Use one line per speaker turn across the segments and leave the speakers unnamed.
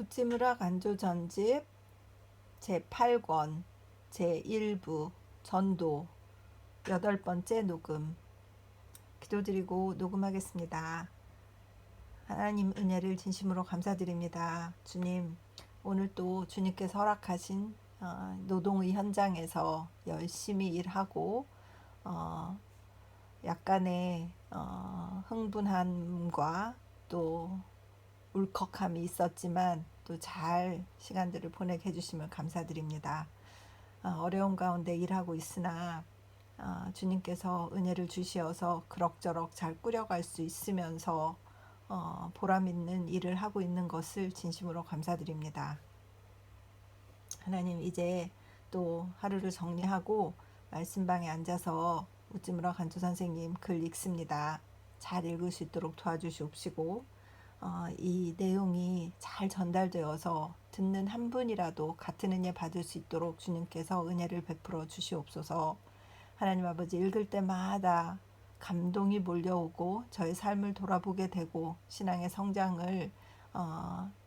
우찌무라 간조 전집 제8권 제1부 전도 8번째 녹음. 기도드리고 녹음하겠습니다. 하나님 은혜를 진심으로 감사드립니다. 주님, 오늘 또 주님께서 허락하신 노동의 현장에서 열심히 일하고 약간의 흥분함과 또 울컥함이 있었지만 또 잘 시간들을 보내게 해주심을 감사드립니다. 어려운 가운데 일하고 있으나 주님께서 은혜를 주시어서 그럭저럭 잘 꾸려갈 수 있으면서 보람 있는 일을 하고 있는 것을 진심으로 감사드립니다. 하나님, 이제 또 하루를 정리하고 말씀방에 앉아서 우찌무라 간조 선생님 글 읽습니다. 잘 읽을 수 있도록 도와주시옵시고 이 내용이 잘 전달되어서 듣는 한 분이라도 같은 은혜 받을 수 있도록 주님께서 은혜를 베풀어 주시옵소서. 하나님 아버지, 읽을 때마다 감동이 몰려오고 저의 삶을 돌아보게 되고 신앙의 성장을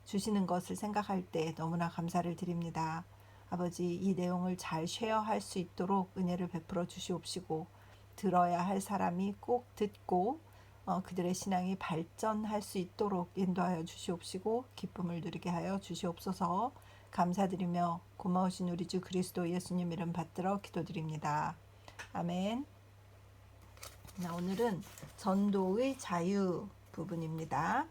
주시는 것을 생각할 때 너무나 감사를 드립니다. 아버지, 이 내용을 잘 쉐어할 수 있도록 은혜를 베풀어 주시옵시고 들어야 할 사람이 꼭 듣고 그들의 신앙이 발전할 수 있도록 인도하여 주시옵시고 기쁨을 누리게 하여 주시옵소서. 감사드리며 고마우신 우리 주 그리스도 예수님 이름 받들어 기도드립니다. 아멘. 오늘은 전도의 자유 부분입니다.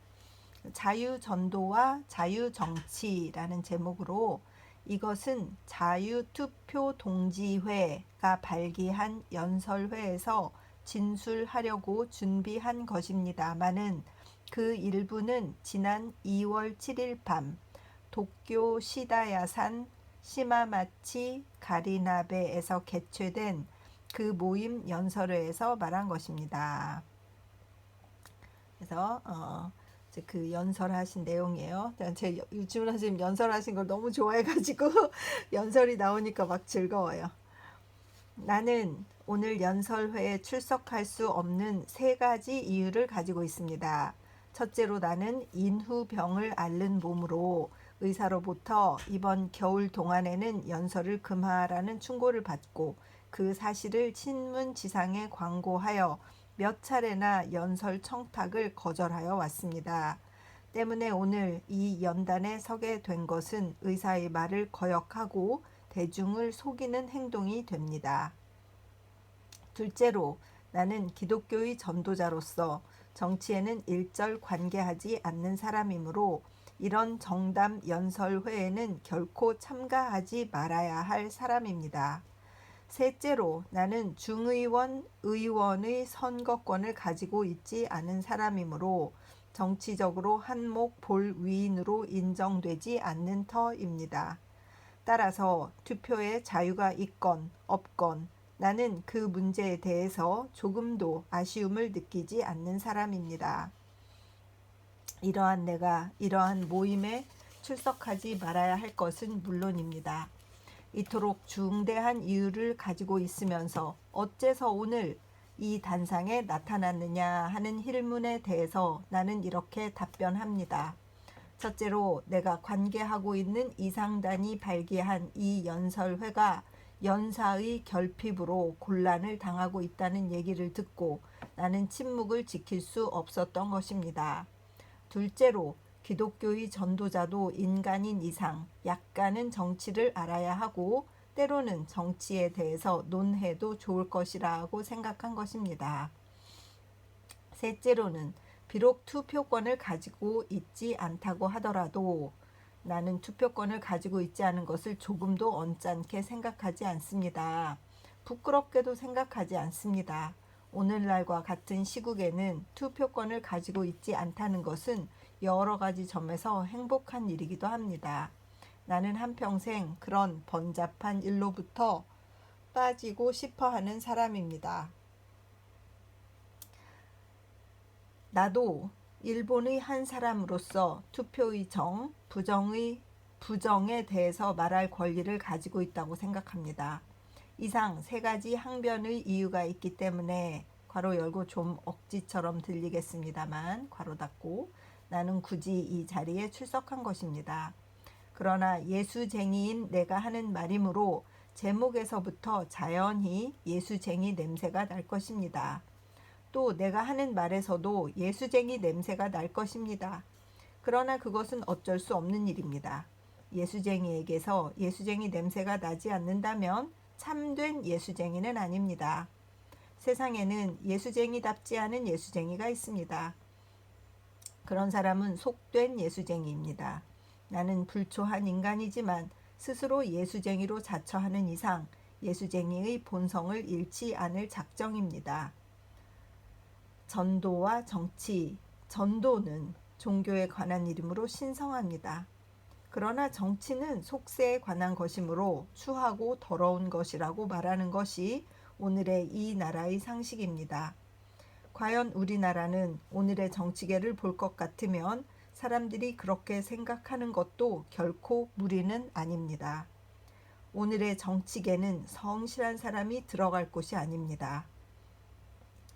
자유전도와 자유정치라는 제목으로 이것은 자유투표동지회가 발기한 연설회에서 진술하려고 준비한 것입니다마는 그 일부는 지난 2월 7일 밤 도쿄 시다야산 시마마치 가리나베에서 개최된 그 모임 연설회에서 말한 것입니다. 그래서 그 연설하신 내용이에요. 제 유치원 선생님 연설하신 걸 너무 좋아해가지고 연설이 나오니까 막 즐거워요. 나는 오늘 연설회에 출석할 수 없는 3가지 이유를 가지고 있습니다. 첫째로, 나는 인후병을 앓는 몸으로 의사로부터 이번 겨울 동안에는 연설을 금하라는 충고를 받고 그 사실을 신문지상에 광고하여 몇 차례나 연설 청탁을 거절하여 왔습니다. 때문에 오늘 이 연단에 서게 된 것은 의사의 말을 거역하고 대중을 속이는 행동이 됩니다. 둘째로, 나는 기독교의 전도자로서 정치에는 일절 관계하지 않는 사람이므로 이런 정담 연설회에는 결코 참가하지 말아야 할 사람입니다. 셋째로, 나는 중의원, 의원의 선거권을 가지고 있지 않은 사람이므로 정치적으로 한몫 볼 위인으로 인정되지 않는 터입니다. 따라서 투표에 자유가 있건 없건 나는 그 문제에 대해서 조금도 아쉬움을 느끼지 않는 사람입니다. 이러한 내가 이러한 모임에 출석하지 말아야 할 것은 물론입니다. 이토록 중대한 이유를 가지고 있으면서 어째서 오늘 이 단상에 나타났느냐 하는 힐문에 대해서 나는 이렇게 답변합니다. 첫째로, 내가 관계하고 있는 이상단이 발기한 이 연설회가 연사의 결핍으로 곤란을 당하고 있다는 얘기를 듣고 나는 침묵을 지킬 수 없었던 것입니다. 둘째로, 기독교의 전도자도 인간인 이상 약간은 정치를 알아야 하고 때로는 정치에 대해서 논해도 좋을 것이라고 생각한 것입니다. 셋째로는 비록 투표권을 가지고 있지 않다고 하더라도 나는 투표권을 가지고 있지 않은 것을 조금도 언짢게 생각하지 않습니다. 부끄럽게도 생각하지 않습니다. 오늘날과 같은 시국에는 투표권을 가지고 있지 않다는 것은 여러 가지 점에서 행복한 일이기도 합니다. 나는 한평생 그런 번잡한 일로부터 빠지고 싶어 하는 사람입니다. 나도 일본의 한 사람으로서 투표의 정, 부정에 대해서 말할 권리를 가지고 있다고 생각합니다. 이상 3가지 항변의 이유가 있기 때문에 괄호 열고 좀 억지처럼 들리겠습니다만 괄호 닫고 나는 굳이 이 자리에 출석한 것입니다. 그러나 예수쟁이인 내가 하는 말이므로 제목에서부터 자연히 예수쟁이 냄새가 날 것입니다. 또 내가 하는 말에서도 예수쟁이 냄새가 날 것입니다. 그러나 그것은 어쩔 수 없는 일입니다. 예수쟁이에게서 예수쟁이 냄새가 나지 않는다면 참된 예수쟁이는 아닙니다. 세상에는 예수쟁이답지 않은 예수쟁이가 있습니다. 그런 사람은 속된 예수쟁이입니다. 나는 불초한 인간이지만 스스로 예수쟁이로 자처하는 이상 예수쟁이의 본성을 잃지 않을 작정입니다. 전도와 정치, 전도는 종교에 관한 이름으로 신성합니다. 그러나 정치는 속세에 관한 것이므로 추하고 더러운 것이라고 말하는 것이 오늘의 이 나라의 상식입니다. 과연 우리나라는 오늘의 정치계를 볼 것 같으면 사람들이 그렇게 생각하는 것도 결코 무리는 아닙니다. 오늘의 정치계는 성실한 사람이 들어갈 곳이 아닙니다.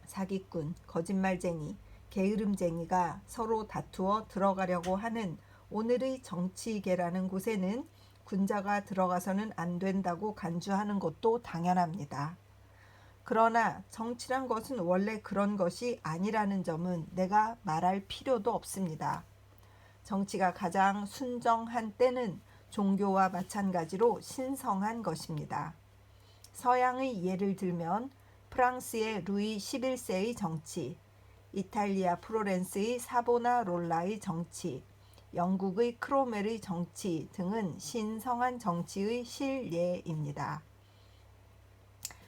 사기꾼, 거짓말쟁이, 게으름쟁이가 서로 다투어 들어가려고 하는 오늘의 정치계라는 곳에는 군자가 들어가서는 안 된다고 간주하는 것도 당연합니다. 그러나 정치란 것은 원래 그런 것이 아니라는 점은 내가 말할 필요도 없습니다. 정치가 가장 순정한 때는 종교와 마찬가지로 신성한 것입니다. 서양의 예를 들면 프랑스의 루이 11세의 정치, 이탈리아 프로렌스의 사보나롤라의 정치, 영국의 크로멜의 정치 등은 신성한 정치의 실예입니다.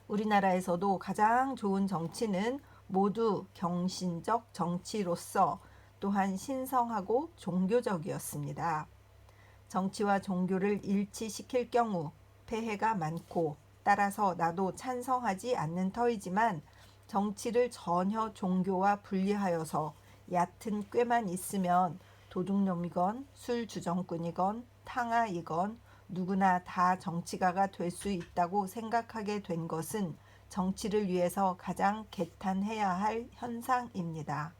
우리나라에서도 가장 좋은 정치는 모두 경신적 정치로서 또한 신성하고 종교적이었습니다. 정치와 종교를 일치시킬 경우 폐해가 많고 따라서 나도 찬성하지 않는 터이지만 정치를 전혀 종교와 분리하여서 얕은 꾀만 있으면 도둑놈이건 술주정꾼이건 탕아이건 누구나 다 정치가가 될 수 있다고 생각하게 된 것은 정치를 위해서 가장 개탄해야 할 현상입니다.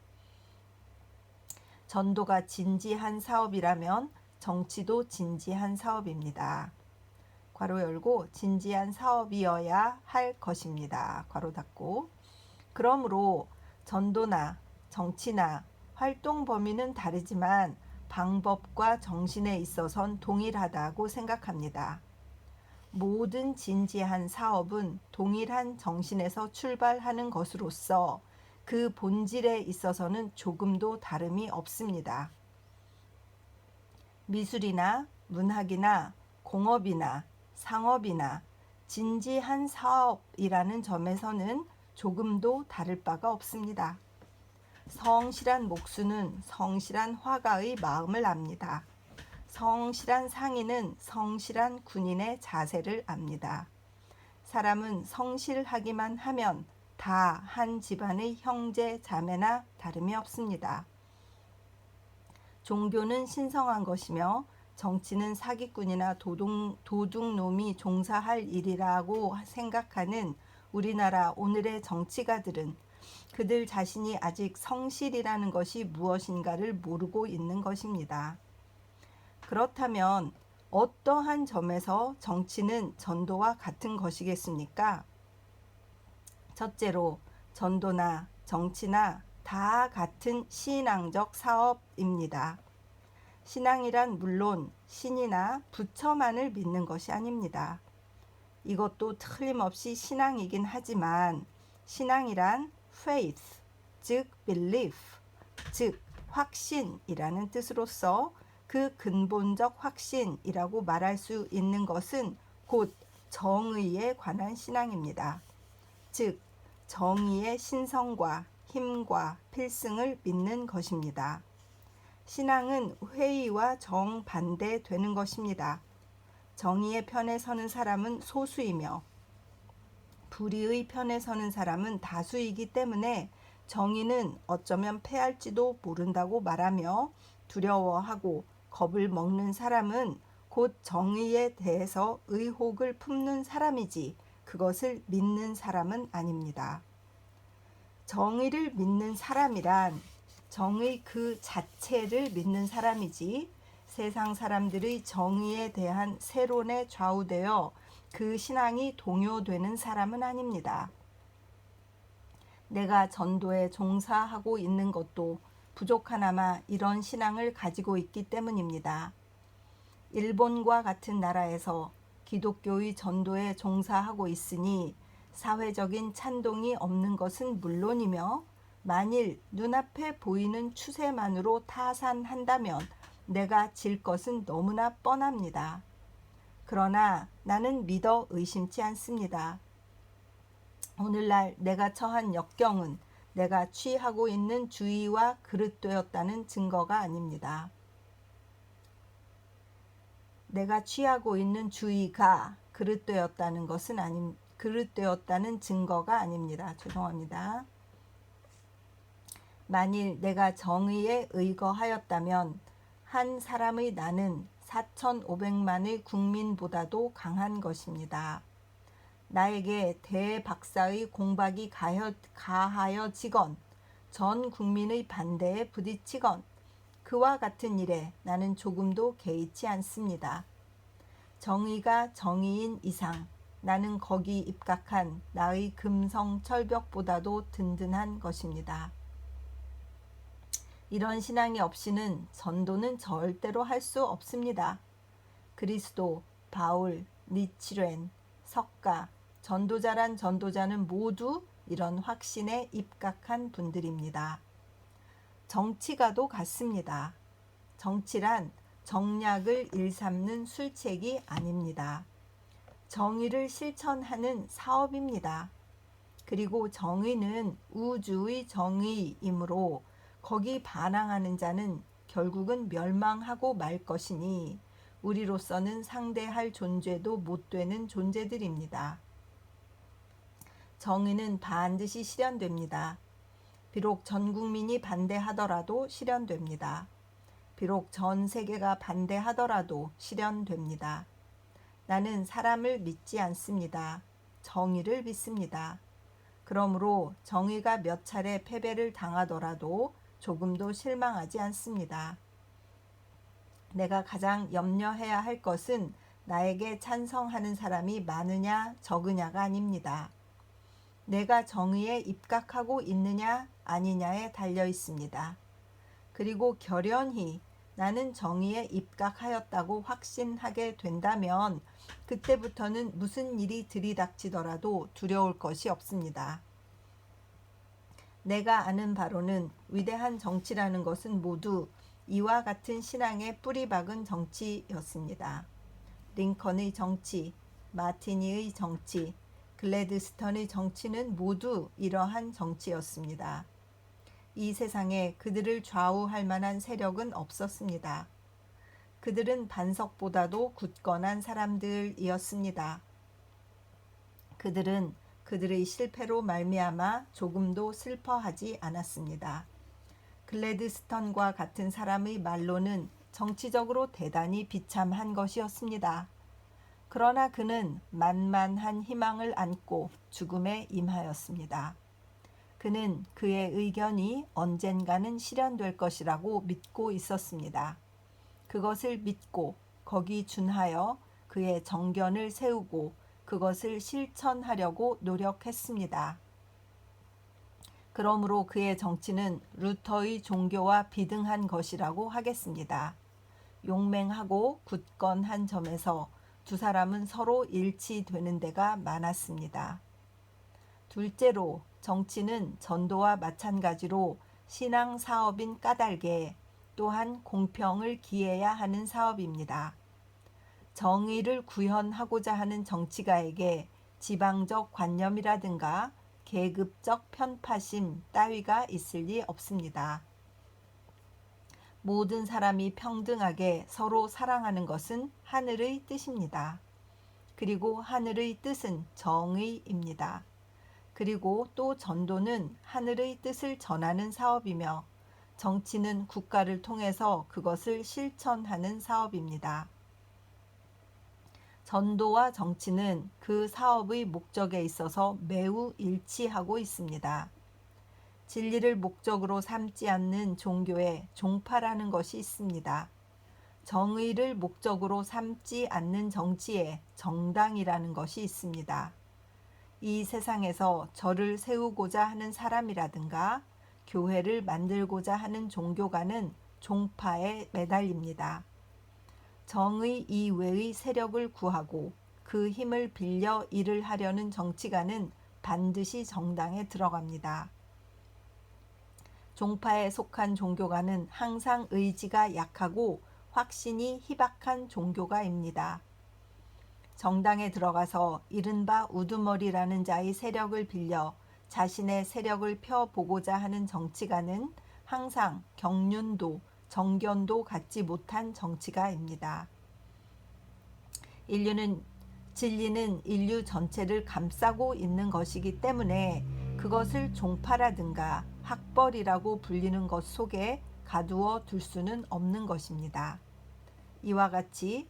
전도가 진지한 사업이라면 정치도 진지한 사업입니다. 괄호 열고 진지한 사업이어야 할 것입니다. 괄호 닫고. 그러므로 전도나 정치나 활동 범위는 다르지만 방법과 정신에 있어선 동일하다고 생각합니다. 모든 진지한 사업은 동일한 정신에서 출발하는 것으로서 그 본질에 있어서는 조금도 다름이 없습니다. 미술이나 문학이나 공업이나 상업이나 진지한 사업이라는 점에서는 조금도 다를 바가 없습니다. 성실한 목수는 성실한 화가의 마음을 압니다. 성실한 상인은 성실한 군인의 자세를 압니다. 사람은 성실하기만 하면 다 한 집안의 형제 자매나 다름이 없습니다. 종교는 신성한 것이며 정치는 사기꾼이나 도둑놈이 종사할 일이라고 생각하는 우리나라 오늘의 정치가들은 그들 자신이 아직 성실이라는 것이 무엇인가를 모르고 있는 것입니다. 그렇다면 어떠한 점에서 정치는 전도와 같은 것이겠습니까? 첫째로 전도나 정치나 다 같은 신앙적 사업입니다. 신앙이란 물론 신이나 부처만을 믿는 것이 아닙니다. 이것도 틀림없이 신앙이긴 하지만 신앙이란 faith, 즉 belief, 즉 확신이라는 뜻으로서 그 근본적 확신이라고 말할 수 있는 것은 곧 정의에 관한 신앙입니다. 즉 정의의 신성과 힘과 필승을 믿는 것입니다. 신앙은 회의와 정반대되는 것입니다. 정의의 편에 서는 사람은 소수이며 불의의 편에 서는 사람은 다수이기 때문에 정의는 어쩌면 패할지도 모른다고 말하며 두려워하고 겁을 먹는 사람은 곧 정의에 대해서 의혹을 품는 사람이지 그것을 믿는 사람은 아닙니다. 정의를 믿는 사람이란 정의 그 자체를 믿는 사람이지 세상 사람들의 정의에 대한 세론에 좌우되어 그 신앙이 동요되는 사람은 아닙니다. 내가 전도에 종사하고 있는 것도 부족하나마 이런 신앙을 가지고 있기 때문입니다. 일본과 같은 나라에서 기독교의 전도에 종사하고 있으니 사회적인 찬동이 없는 것은 물론이며 만일 눈앞에 보이는 추세만으로 타산한다면 내가 질 것은 너무나 뻔합니다. 그러나 나는 믿어 의심치 않습니다. 오늘날 내가 처한 역경은 내가 취하고 있는 주의와 그릇되었다는 증거가 아닙니다. 내가 취하고 있는 주의가 그릇되었다는 것은 그릇되었다는 증거가 아닙니다. 죄송합니다. 만일 내가 정의에 의거하였다면 한 사람의 나는 4,500만의 국민보다도 강한 것입니다. 나에게 대박사의 공박이 가하여지건 전 국민의 반대에 부딪히건 그와 같은 일에 나는 조금도 개의치 않습니다. 정의가 정의인 이상 나는 거기 입각한 나의 금성 철벽보다도 든든한 것입니다. 이런 신앙이 없이는 전도는 절대로 할 수 없습니다. 그리스도, 바울, 니치렌, 석가, 전도자란 전도자는 모두 이런 확신에 입각한 분들입니다. 정치가도 같습니다. 정치란 정략을 일삼는 술책이 아닙니다. 정의를 실천하는 사업입니다. 그리고 정의는 우주의 정의이므로 거기 반항하는 자는 결국은 멸망하고 말 것이니 우리로서는 상대할 존재도 못 되는 존재들입니다. 정의는 반드시 실현됩니다. 비록 전 국민이 반대하더라도 실현됩니다. 비록 전 세계가 반대하더라도 실현됩니다. 나는 사람을 믿지 않습니다. 정의를 믿습니다. 그러므로 정의가 몇 차례 패배를 당하더라도 조금도 실망하지 않습니다. 내가 가장 염려해야 할 것은 나에게 찬성하는 사람이 많으냐 적으냐가 아닙니다. 내가 정의에 입각하고 있느냐 아니냐에 달려 있습니다. 그리고 결연히 나는 정의에 입각하였다고 확신하게 된다면 그때부터는 무슨 일이 들이닥치더라도 두려울 것이 없습니다. 내가 아는 바로는 위대한 정치라는 것은 모두 이와 같은 신앙에 뿌리 박은 정치였습니다. 링컨의 정치, 마티니의 정치, 글래드스턴의 정치는 모두 이러한 정치였습니다. 이 세상에 그들을 좌우할 만한 세력은 없었습니다. 그들은 반석보다도 굳건한 사람들이었습니다. 그들은 그들의 실패로 말미암아 조금도 슬퍼하지 않았습니다. 글래드스턴과 같은 사람의 말로는 정치적으로 대단히 비참한 것이었습니다. 그러나 그는 만만한 희망을 안고 죽음에 임하였습니다. 그는 그의 의견이 언젠가는 실현될 것이라고 믿고 있었습니다. 그것을 믿고 거기 준하여 그의 정견을 세우고 그것을 실천하려고 노력했습니다. 그러므로 그의 정치는 루터의 종교와 비등한 것이라고 하겠습니다. 용맹하고 굳건한 점에서 두 사람은 서로 일치되는 데가 많았습니다. 둘째로 정치는 전도와 마찬가지로 신앙 사업인 까닭에 또한 공평을 기해야 하는 사업입니다. 정의를 구현하고자 하는 정치가에게 지방적 관념이라든가 계급적 편파심 따위가 있을 리 없습니다. 모든 사람이 평등하게 서로 사랑하는 것은 하늘의 뜻입니다. 그리고 하늘의 뜻은 정의입니다. 그리고 또 전도는 하늘의 뜻을 전하는 사업이며 정치는 국가를 통해서 그것을 실천하는 사업입니다. 전도와 정치는 그 사업의 목적에 있어서 매우 일치하고 있습니다. 진리를 목적으로 삼지 않는 종교에 종파라는 것이 있습니다. 정의를 목적으로 삼지 않는 정치에 정당이라는 것이 있습니다. 이 세상에서 저를 세우고자 하는 사람이라든가 교회를 만들고자 하는 종교가는 종파에 매달립니다. 정의 이외의 세력을 구하고 그 힘을 빌려 일을 하려는 정치가는 반드시 정당에 들어갑니다. 종파에 속한 종교가는 항상 의지가 약하고 확신이 희박한 종교가입니다. 정당에 들어가서 이른바 우두머리라는 자의 세력을 빌려 자신의 세력을 펴보고자 하는 정치가는 항상 경륜도 정견도 갖지 못한 정치가입니다. 진리는 인류 전체를 감싸고 있는 것이기 때문에 그것을 종파라든가 학벌이라고 불리는 것 속에 가두어 둘 수는 없는 것입니다. 이와 같이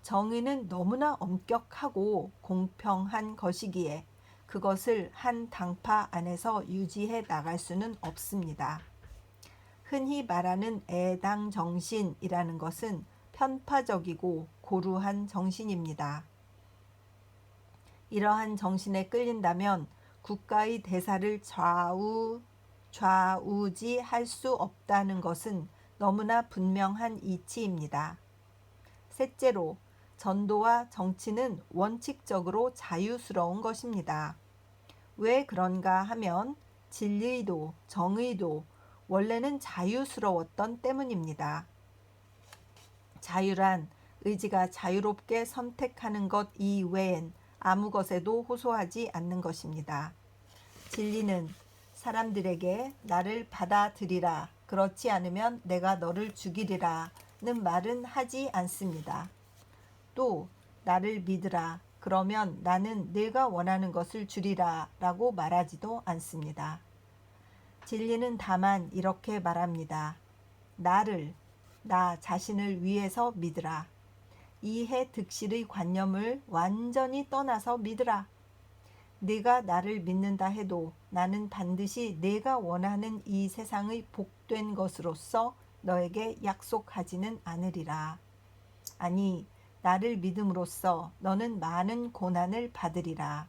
정의는 너무나 엄격하고 공평한 것이기에 그것을 한 당파 안에서 유지해 나갈 수는 없습니다. 흔히 말하는 애당 정신이라는 것은 편파적이고 고루한 정신입니다. 이러한 정신에 끌린다면 국가의 대사를 좌우지할 수 없다는 것은 너무나 분명한 이치입니다. 셋째로, 전도와 정치는 원칙적으로 자유스러운 것입니다. 왜 그런가 하면 진리도 정의도 원래는 자유스러웠던 때문입니다. 자유란 의지가 자유롭게 선택하는 것 이외엔 아무 것에도 호소하지 않는 것입니다. 진리는 사람들에게 나를 받아들이라, 그렇지 않으면 내가 너를 죽이리라 는 말은 하지 않습니다. 또 나를 믿으라, 그러면 나는 네가 원하는 것을 주리라 라고 말하지도 않습니다. 진리는 다만 이렇게 말합니다. 나 자신을 위해서 믿으라. 이해 득실의 관념을 완전히 떠나서 믿으라. 네가 나를 믿는다 해도 나는 반드시 네가 원하는 이 세상의 복된 것으로서 너에게 약속하지는 않으리라. 아니, 나를 믿음으로써 너는 많은 고난을 받으리라.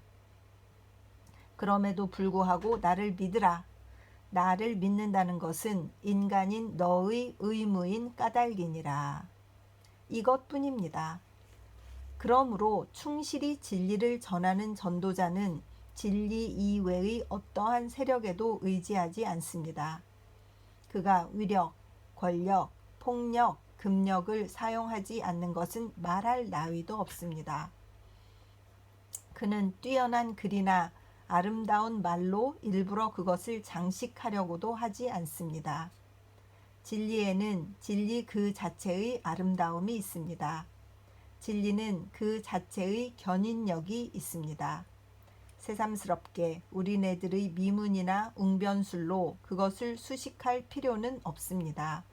그럼에도 불구하고 나를 믿으라. 나를 믿는다는 것은 인간인 너의 의무인 까닭이니라. 이것뿐입니다. 그러므로 충실히 진리를 전하는 전도자는 진리 이외의 어떠한 세력에도 의지하지 않습니다. 그가 위력, 권력, 폭력, 금력을 사용하지 않는 것은 말할 나위도 없습니다. 그는 뛰어난 글이나 아름다운 말로 일부러 그것을 장식하려고도 하지 않습니다. 진리에는 진리 그 자체의 아름다움이 있습니다. 진리는 그 자체의 견인력이 있습니다. 새삼스럽게 우리네들의 미문이나 웅변술로 그것을 수식할 필요는 없습니다.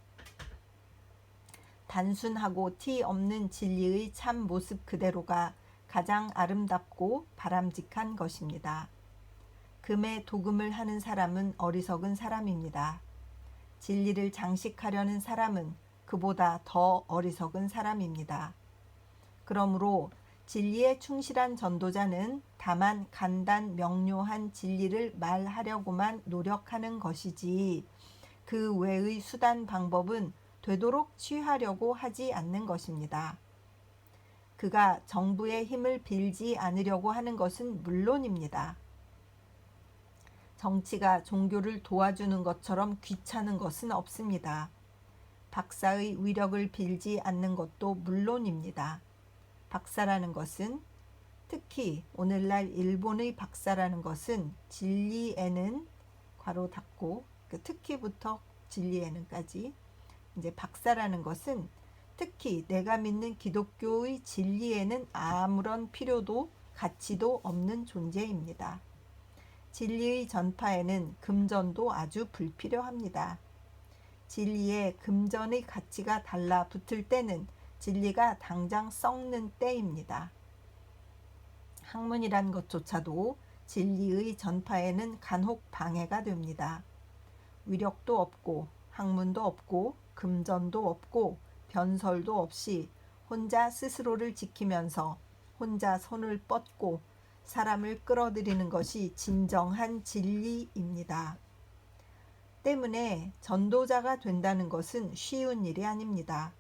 단순하고 티 없는 진리의 참 모습 그대로가 가장 아름답고 바람직한 것입니다. 금에 도금을 하는 사람은 어리석은 사람입니다. 진리를 장식하려는 사람은 그보다 더 어리석은 사람입니다. 그러므로 진리에 충실한 전도자는 다만 간단 명료한 진리를 말하려고만 노력하는 것이지 그 외의 수단 방법은 되도록 취하려고 하지 않는 것입니다. 그가 정부의 힘을 빌지 않으려고 하는 것은 물론입니다. 정치가 종교를 도와주는 것처럼 귀찮은 것은 없습니다. 박사의 위력을 빌지 않는 것도 물론입니다. 박사라는 것은, 특히 오늘날 일본의 박사라는 것은 진리에는 괄호 닫고 특히부터 진리에는까지 이제 박사라는 것은 특히 내가 믿는 기독교의 진리에는 아무런 필요도 가치도 없는 존재입니다. 진리의 전파에는 금전도 아주 불필요합니다. 진리에 금전의 가치가 달라붙을 때는 진리가 당장 썩는 때입니다. 학문이란 것조차도 진리의 전파에는 간혹 방해가 됩니다. 위력도 없고 학문도 없고 금전도 없고 변설도 없이 혼자 스스로를 지키면서 혼자 손을 뻗고 사람을 끌어들이는 것이 진정한 진리입니다. 때문에 전도자가 된다는 것은 쉬운 일이 아닙니다.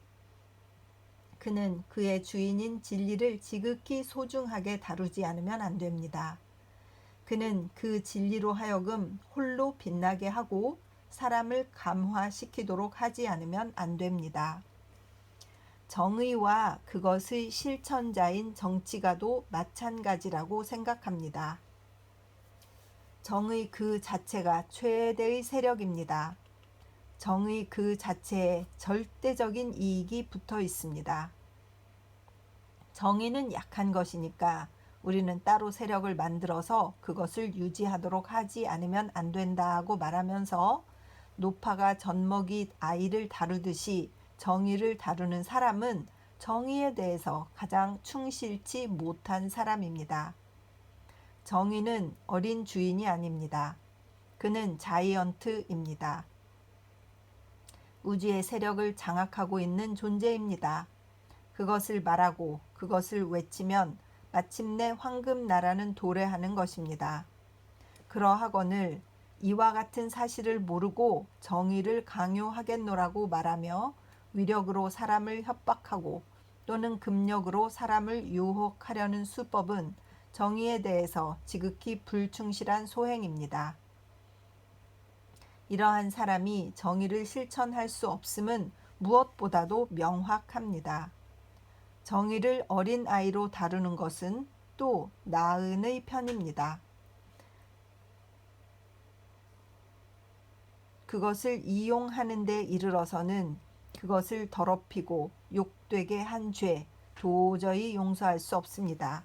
그는 그의 주인인 진리를 지극히 소중하게 다루지 않으면 안 됩니다. 그는 그 진리로 하여금 홀로 빛나게 하고 사람을 감화시키도록 하지 않으면 안 됩니다. 정의와 그것의 실천자인 정치가도 마찬가지라고 생각합니다. 정의 그 자체가 최대의 세력입니다. 정의 그 자체에 절대적인 이익이 붙어 있습니다. 정의는 약한 것이니까 우리는 따로 세력을 만들어서 그것을 유지하도록 하지 않으면 안 된다고 말하면서 노파가 젖먹이 아이를 다루듯이 정의를 다루는 사람은 정의에 대해서 가장 충실치 못한 사람입니다. 정의는 어린 주인이 아닙니다. 그는 자이언트입니다. 우주의 세력을 장악하고 있는 존재입니다. 그것을 말하고 그것을 외치면 마침내 황금나라는 도래하는 것입니다. 그러하거늘 이와 같은 사실을 모르고 정의를 강요하겠노라고 말하며 위력으로 사람을 협박하고 또는 금력으로 사람을 유혹하려는 수법은 정의에 대해서 지극히 불충실한 소행입니다. 이러한 사람이 정의를 실천할 수 없음은 무엇보다도 명확합니다. 정의를 어린 아이로 다루는 것은 또 나은의 편입니다. 그것을 이용하는 데 이르러서는 그것을 더럽히고 욕되게 한 죄 도저히 용서할 수 없습니다.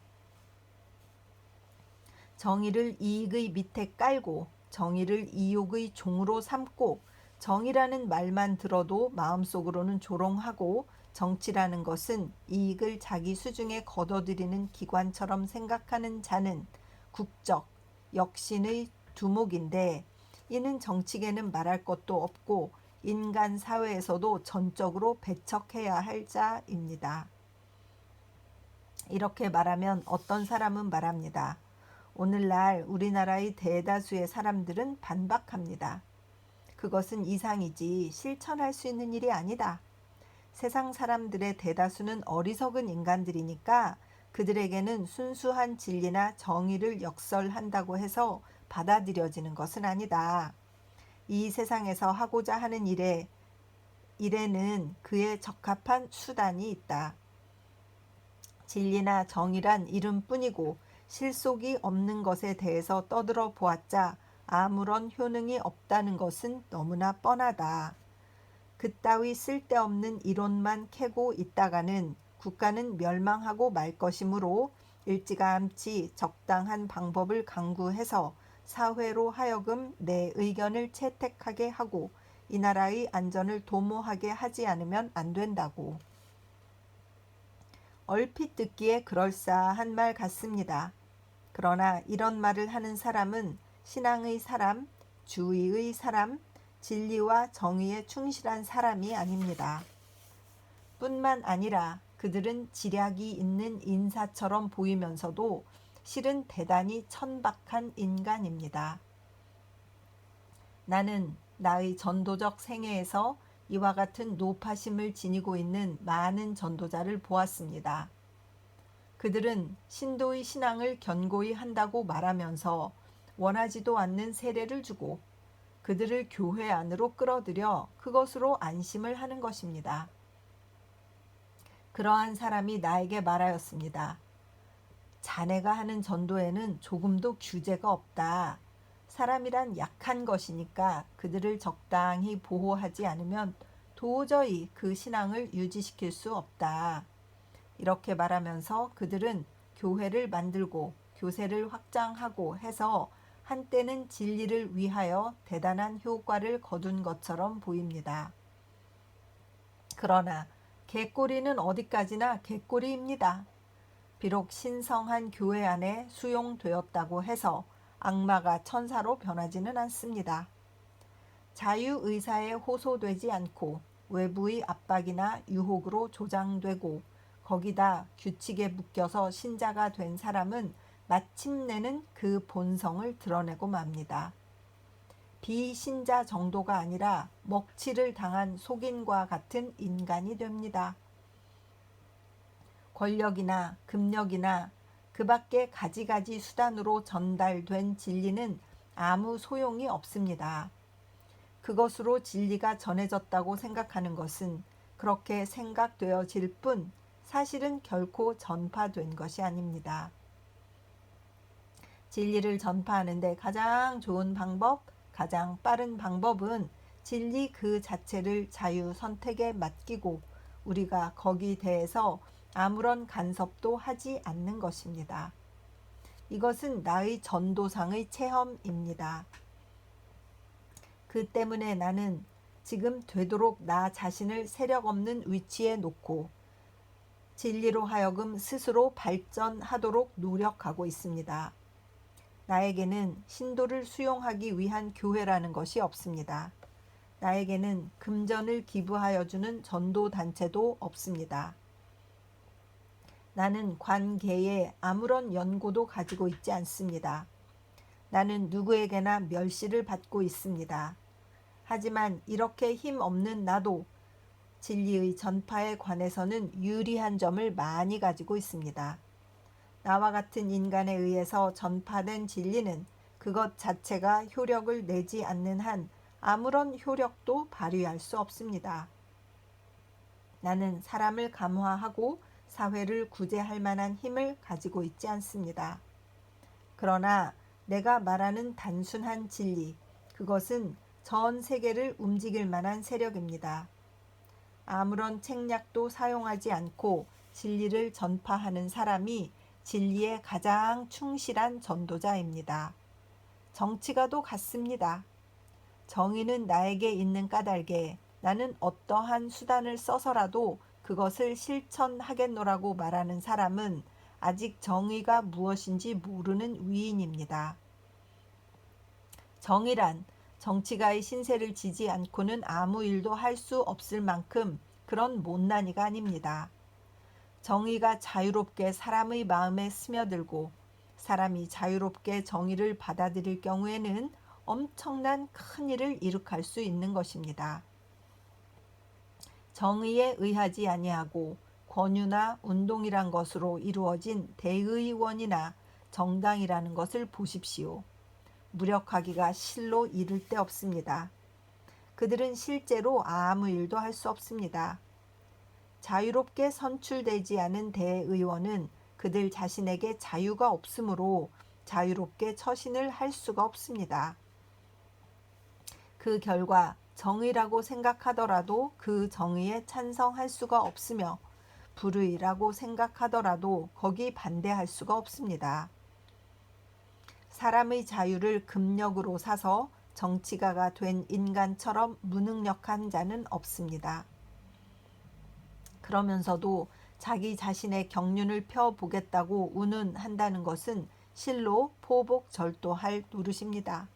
정의를 이익의 밑에 깔고 정의를 이욕의 종으로 삼고 정의라는 말만 들어도 마음속으로는 조롱하고 정치라는 것은 이익을 자기 수중에 거둬들이는 기관처럼 생각하는 자는 국적, 역신의 두목인데 이는 정치계는 말할 것도 없고 인간 사회에서도 전적으로 배척해야 할 자입니다. 이렇게 말하면 어떤 사람은 말합니다. 오늘날 우리나라의 대다수의 사람들은 반박합니다. 그것은 이상이지 실천할 수 있는 일이 아니다. 세상 사람들의 대다수는 어리석은 인간들이니까 그들에게는 순수한 진리나 정의를 역설한다고 해서 받아들여지는 것은 아니다. 이 세상에서 하고자 하는 일에는 그에 적합한 수단이 있다. 진리나 정의란 이름뿐이고 실속이 없는 것에 대해서 떠들어 보았자 아무런 효능이 없다는 것은 너무나 뻔하다. 그따위 쓸데없는 이론만 캐고 있다가는 국가는 멸망하고 말 것이므로 일찌감치 적당한 방법을 강구해서 사회로 하여금 내 의견을 채택하게 하고 이 나라의 안전을 도모하게 하지 않으면 안 된다고. 얼핏 듣기에 그럴싸한 말 같습니다. 그러나 이런 말을 하는 사람은 신앙의 사람, 주의의 사람, 진리와 정의에 충실한 사람이 아닙니다. 뿐만 아니라 그들은 지략이 있는 인사처럼 보이면서도 실은 대단히 천박한 인간입니다. 나는 나의 전도적 생애에서 이와 같은 노파심을 지니고 있는 많은 전도자를 보았습니다. 그들은 신도의 신앙을 견고히 한다고 말하면서 원하지도 않는 세례를 주고 그들을 교회 안으로 끌어들여 그것으로 안심을 하는 것입니다. 그러한 사람이 나에게 말하였습니다. 자네가 하는 전도에는 조금도 규제가 없다. 사람이란 약한 것이니까 그들을 적당히 보호하지 않으면 도저히 그 신앙을 유지시킬 수 없다. 이렇게 말하면서 그들은 교회를 만들고 교세를 확장하고 해서 한때는 진리를 위하여 대단한 효과를 거둔 것처럼 보입니다. 그러나 개꼬리는 어디까지나 개꼬리입니다. 비록 신성한 교회 안에 수용되었다고 해서 악마가 천사로 변하지는 않습니다. 자유의사에 호소되지 않고 외부의 압박이나 유혹으로 조장되고 거기다 규칙에 묶여서 신자가 된 사람은 마침내는 그 본성을 드러내고 맙니다. 비신자 정도가 아니라 먹칠을 당한 속인과 같은 인간이 됩니다. 권력이나 금력이나 그 밖의 가지가지 수단으로 전달된 진리는 아무 소용이 없습니다. 그것으로 진리가 전해졌다고 생각하는 것은 그렇게 생각되어질 뿐 사실은 결코 전파된 것이 아닙니다. 진리를 전파하는데 가장 좋은 방법, 가장 빠른 방법은 진리 그 자체를 자유 선택에 맡기고 우리가 거기에 대해서 아무런 간섭도 하지 않는 것입니다. 이것은 나의 전도상의 체험입니다. 그 때문에 나는 지금 되도록 나 자신을 세력 없는 위치에 놓고 진리로 하여금 스스로 발전하도록 노력하고 있습니다. 나에게는 신도를 수용하기 위한 교회라는 것이 없습니다. 나에게는 금전을 기부하여 주는 전도단체도 없습니다. 나는 관계에 아무런 연고도 가지고 있지 않습니다. 나는 누구에게나 멸시를 받고 있습니다. 하지만 이렇게 힘없는 나도 진리의 전파에 관해서는 유리한 점을 많이 가지고 있습니다. 나와 같은 인간에 의해서 전파된 진리는 그것 자체가 효력을 내지 않는 한 아무런 효력도 발휘할 수 없습니다. 나는 사람을 감화하고 사회를 구제할 만한 힘을 가지고 있지 않습니다. 그러나 내가 말하는 단순한 진리, 그것은 전 세계를 움직일 만한 세력입니다. 아무런 책략도 사용하지 않고 진리를 전파하는 사람이 진리에 가장 충실한 전도자입니다. 정치가도 같습니다. 정의는 나에게 있는 까닭에 나는 어떠한 수단을 써서라도 그것을 실천하겠노라고 말하는 사람은 아직 정의가 무엇인지 모르는 위인입니다. 정의란 정치가의 신세를 지지 않고는 아무 일도 할 수 없을 만큼 그런 못난이가 아닙니다. 정의가 자유롭게 사람의 마음에 스며들고 사람이 자유롭게 정의를 받아들일 경우에는 엄청난 큰 일을 이룩할 수 있는 것입니다. 정의에 의하지 아니하고 권유나 운동이란 것으로 이루어진 대의원이나 정당이라는 것을 보십시오. 무력하기가 실로 이를 데 없습니다. 그들은 실제로 아무 일도 할 수 없습니다. 자유롭게 선출되지 않은 대의원은 그들 자신에게 자유가 없으므로 자유롭게 처신을 할 수가 없습니다. 그 결과 정의라고 생각하더라도 그 정의에 찬성할 수가 없으며 불의라고 생각하더라도 거기 반대할 수가 없습니다. 사람의 자유를 금력으로 사서 정치가가 된 인간처럼 무능력한 자는 없습니다. 그러면서도 자기 자신의 경륜을 펴보겠다고 운운한다는 것은 실로 포복절도할 노릇입니다.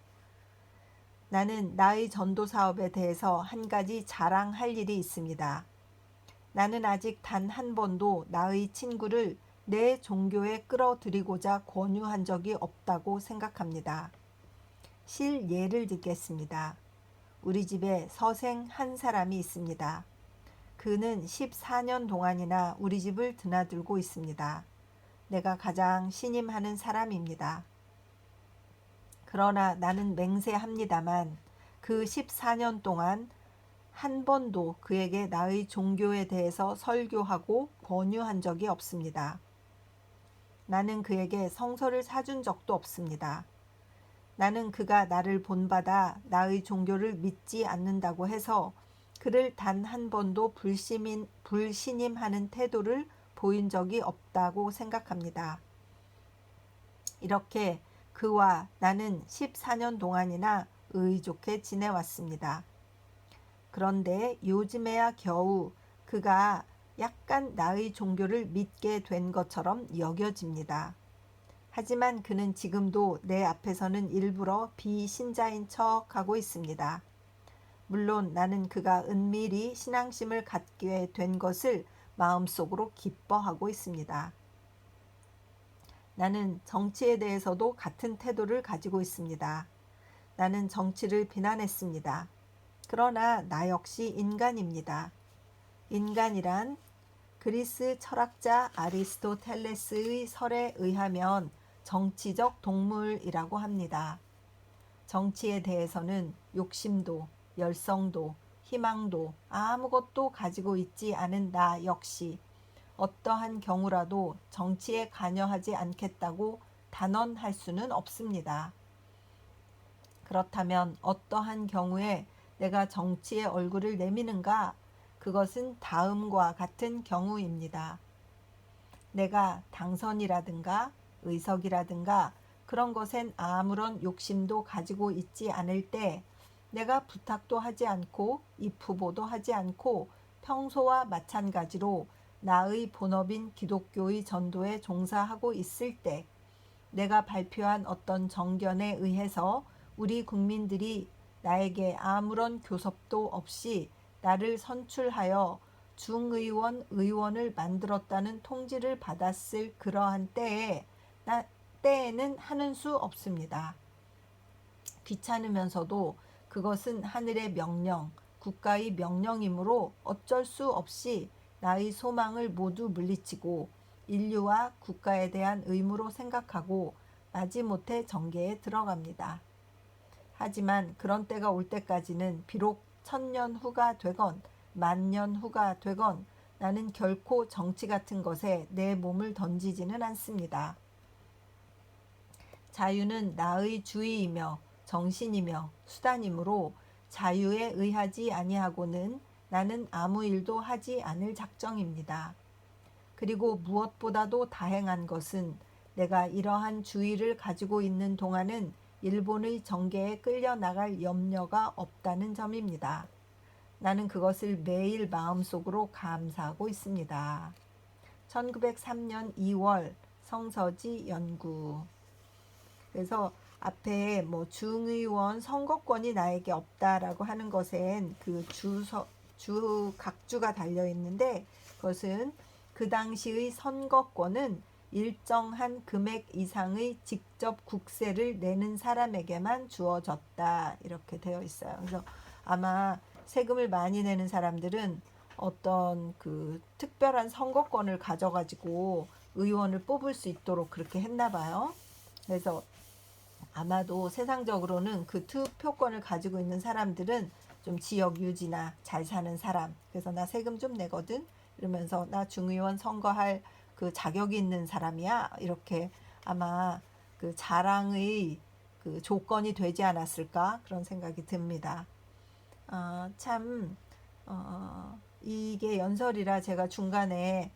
나는 나의 전도 사업에 대해서 한 가지 자랑할 일이 있습니다. 나는 아직 단 한 번도 나의 친구를 내 종교에 끌어들이고자 권유한 적이 없다고 생각합니다. 실 예를 듣겠습니다. 우리 집에 서생 한 사람이 있습니다. 그는 14년 동안이나 우리 집을 드나들고 있습니다. 내가 가장 신임하는 사람입니다. 그러나 나는 맹세합니다만 그 14년 동안 한 번도 그에게 나의 종교에 대해서 설교하고 권유한 적이 없습니다. 나는 그에게 성서를 사준 적도 없습니다. 나는 그가 나를 본받아 나의 종교를 믿지 않는다고 해서 그를 단 한 번도 불신임하는 태도를 보인 적이 없다고 생각합니다. 이렇게 그와 나는 14년 동안이나 의좋게 지내왔습니다. 그런데 요즘에야 겨우 그가 약간 나의 종교를 믿게 된 것처럼 여겨집니다. 하지만 그는 지금도 내 앞에서는 일부러 비신자인 척하고 있습니다. 물론 나는 그가 은밀히 신앙심을 갖게 된 것을 마음속으로 기뻐하고 있습니다. 나는 정치에 대해서도 같은 태도를 가지고 있습니다. 나는 정치를 비난했습니다. 그러나 나 역시 인간입니다. 인간이란 그리스 철학자 아리스토텔레스의 설에 의하면 정치적 동물이라고 합니다. 정치에 대해서는 욕심도, 열성도, 희망도 아무것도 가지고 있지 않은 나 역시 어떠한 경우라도 정치에 관여하지 않겠다고 단언할 수는 없습니다. 그렇다면 어떠한 경우에 내가 정치에 얼굴을 내미는가? 그것은 다음과 같은 경우입니다. 내가 당선이라든가 의석이라든가 그런 것엔 아무런 욕심도 가지고 있지 않을 때, 내가 부탁도 하지 않고 입후보도 하지 않고 평소와 마찬가지로 나의 본업인 기독교의 전도에 종사하고 있을 때, 내가 발표한 어떤 정견에 의해서 우리 국민들이 나에게 아무런 교섭도 없이 나를 선출하여 중의원, 의원을 만들었다는 통지를 받았을 그러한 때에는 하는 수 없습니다. 귀찮으면서도 그것은 하늘의 명령, 국가의 명령이므로 어쩔 수 없이 나의 소망을 모두 물리치고 인류와 국가에 대한 의무로 생각하고 마지못해 정계에 들어갑니다. 하지만 그런 때가 올 때까지는 비록 1000년 후가 되건 만년 후가 되건 나는 결코 정치 같은 것에 내 몸을 던지지는 않습니다. 자유는 나의 주의이며 정신이며 수단이므로 자유에 의하지 아니하고는 나는 아무 일도 하지 않을 작정입니다. 그리고 무엇보다도 다행한 것은 내가 이러한 주의를 가지고 있는 동안은 일본의 정계에 끌려나갈 염려가 없다는 점입니다. 나는 그것을 매일 마음속으로 감사하고 있습니다. 1903년 2월 성서지 연구. 그래서 앞에 뭐 중의원 선거권이 나에게 없다라고 하는 것엔 그 각주가 달려 있는데, 그것은 그 당시의 선거권은 일정한 금액 이상의 직접 국세를 내는 사람에게만 주어졌다, 이렇게 되어 있어요. 그래서 아마 세금을 많이 내는 사람들은 어떤 그 특별한 선거권을 가져가지고 의원을 뽑을 수 있도록 그렇게 했나 봐요. 그래서 아마도 세상적으로는 그 투표권을 가지고 있는 사람들은 좀 지역 유지나 잘 사는 사람, 그래서 나 세금 좀 내거든 이러면서 나 중의원 선거할 그 자격이 있는 사람이야, 이렇게 아마 그 자랑의 그 조건이 되지 않았을까, 그런 생각이 듭니다. 이게 연설이라 제가 중간에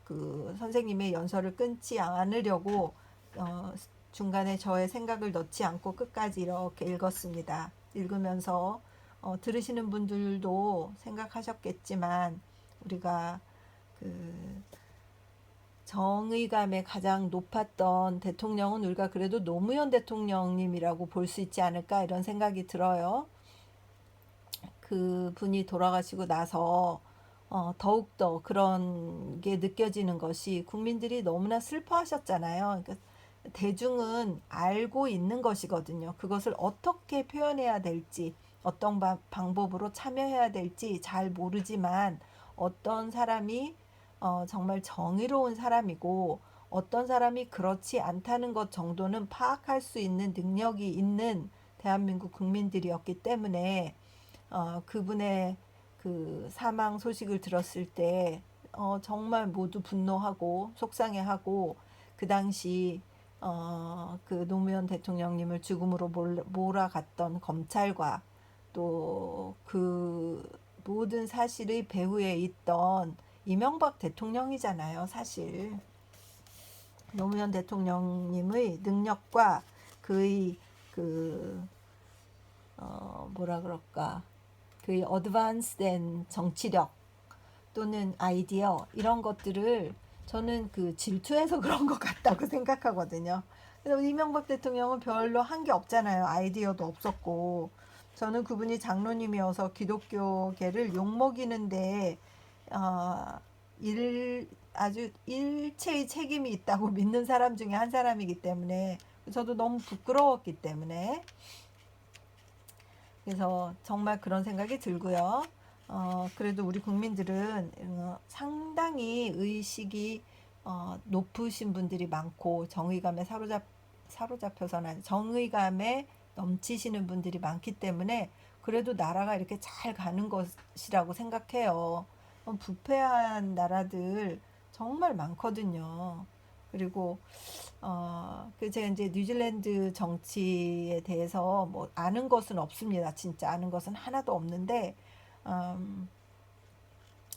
그 선생님의 연설을 끊지 않으려고 중간에 저의 생각을 넣지 않고 끝까지 이렇게 읽었습니다. 읽으면서 들으시는 분들도 생각하셨겠지만, 우리가 그 정의감에 가장 높았던 대통령은 우리가 그래도 노무현 대통령님이라고 볼 수 있지 않을까, 이런 생각이 들어요. 그 분이 돌아가시고 나서 더욱더 그런 게 느껴지는 것이, 국민들이 너무나 슬퍼하셨잖아요. 그러니까 대중은 알고 있는 것이거든요. 그것을 어떻게 표현해야 될지, 어떤 방법으로 참여해야 될지 잘 모르지만, 어떤 사람이 정말 정의로운 사람이고 어떤 사람이 그렇지 않다는 것 정도는 파악할 수 있는 능력이 있는 대한민국 국민들이었기 때문에 그분의 그 사망 소식을 들었을 때 정말 모두 분노하고 속상해하고, 그 당시 그 노무현 대통령님을 죽음으로 몰아갔던 검찰과 또 그 모든 사실의 배후에 있던 이명박 대통령이잖아요. 사실 노무현 대통령님의 능력과 그의 그 뭐라 그럴까, 그의 어드밴스된 정치력 또는 아이디어, 이런 것들을 저는 그 질투해서 그런 것 같다고 생각하거든요. 그래서 이명박 대통령은 별로 한 게 없잖아요. 아이디어도 없었고 저는 그분이 장로님이어서 기독교계를 욕먹이는데 어, 아주 일체의 책임이 있다고 믿는 사람 중에 한 사람이기 때문에 저도 너무 부끄러웠기 때문에 그래서 정말 그런 생각이 들고요. 그래도 우리 국민들은 상당히 의식이 높으신 분들이 많고 정의감에 사로잡혀서는 아니 정의감에 넘치시는 분들이 많기 때문에 그래도 나라가 이렇게 잘 가는 것이라고 생각해요. 부패한 나라들 정말 많거든요. 그리고 제가 이제 뉴질랜드 정치에 대해서 뭐 아는 것은 없습니다. 진짜 아는 것은 하나도 없는데, 음,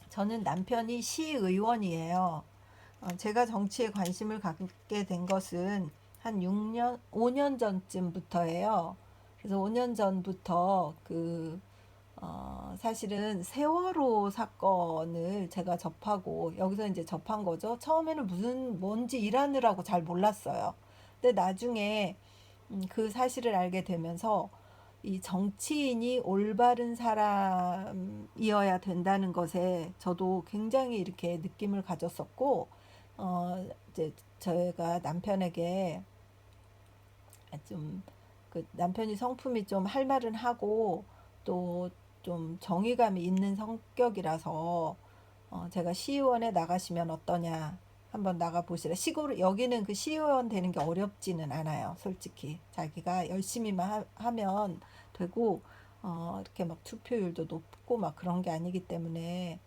저는 남편이 시의원이에요. 제가 정치에 관심을 갖게 된 것은 한 6년, 5년 전쯤부터예요. 그래서 5년 전부터 사실은 세월호 사건을 제가 접하고 여기서 이제 접한 거죠. 처음에는 뭔지 일하느라고 잘 몰랐어요. 근데 나중에 그 사실을 알게 되면서 이 정치인이 올바른 사람이어야 된다는 것에 저도 굉장히 이렇게 느낌을 가졌었고, 이제 저희가 남편에게 좀 남편이 성품이 좀 할 말은 하고 또 좀 정의감이 있는 성격이라서 제가 시의원에 나가시면 어떠냐 한번 나가 보시라. 시골 여기는 그 시의원 되는 게 어렵지는 않아요. 솔직히 자기가 열심히만 하면 되고 이렇게 막 투표율도 높고 막 그런 게 아니기 때문에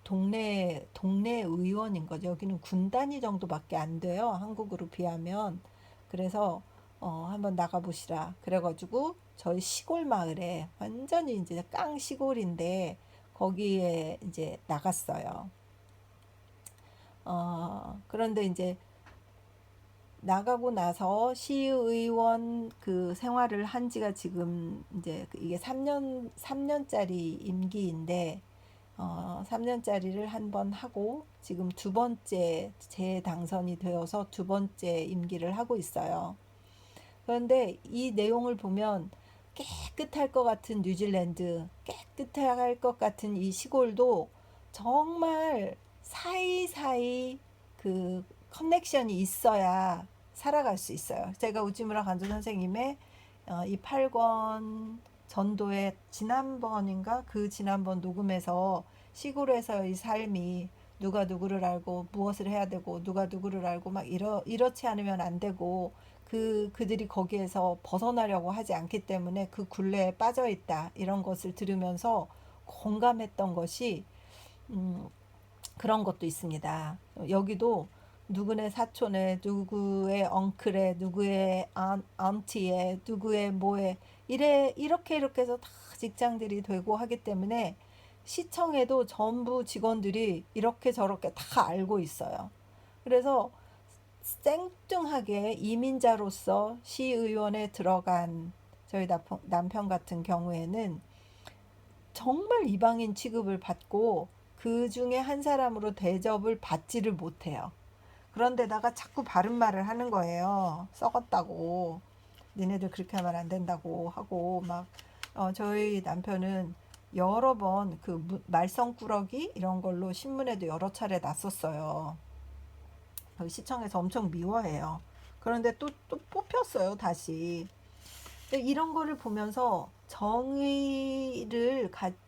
동네 의원인 거죠. 여기는 군 단위 정도밖에 안 돼요. 한국으로 비하면. 그래서 한번 나가보시라. 그래가지고 저희 시골 마을에 완전히 이제 깡 시골인데 거기에 이제 나갔어요. 그런데 이제 나가고 나서 시의원 그 생활을 한 지가 지금 이제 이게 3년짜리 임기인데 3년짜리를 한 번 하고 지금 두 번째 재당선이 되어서 두 번째 임기를 하고 있어요. 그런데 이 내용을 보면 깨끗할 것 같은 뉴질랜드, 깨끗할 것 같은 이 시골도 정말 사이사이 그 커넥션이 있어야 살아갈 수 있어요. 제가 우지무라 간조 선생님의 이 8권 전도의 지난번인가 그 지난번 녹음에서 시골에서의 삶이 누가 누구를 알고 무엇을 해야 되고 누가 누구를 알고 막 이렇지 않으면 안 되고 그들이 거기에서 벗어나려고 하지 않기 때문에 그 굴레에 빠져 있다 이런 것을 들으면서 공감했던 것이 음, 그런 것도 있습니다. 여기도 누구네 사촌에 누구의 엉클에 누구의 안티에 누구의 뭐에 이렇게 해서 다 직장들이 되고 하기 때문에 시청에도 전부 직원들이 이렇게 저렇게 다 알고 있어요. 그래서 생뚱하게 이민자로서 시의원에 들어간 저희 남편 같은 경우에는 정말 이방인 취급을 받고 그 중에 한 사람으로 대접을 받지를 못해요. 그런데다가 자꾸 바른 말을 하는 거예요. 썩었다고. 니네들 그렇게 하면 안 된다고 하고 막 저희 남편은 여러 번 그 말썽꾸러기 이런 걸로 신문에도 여러 차례 났었어요. 시청에서 엄청 미워해요. 그런데 또 뽑혔어요, 다시. 이런 거를 보면서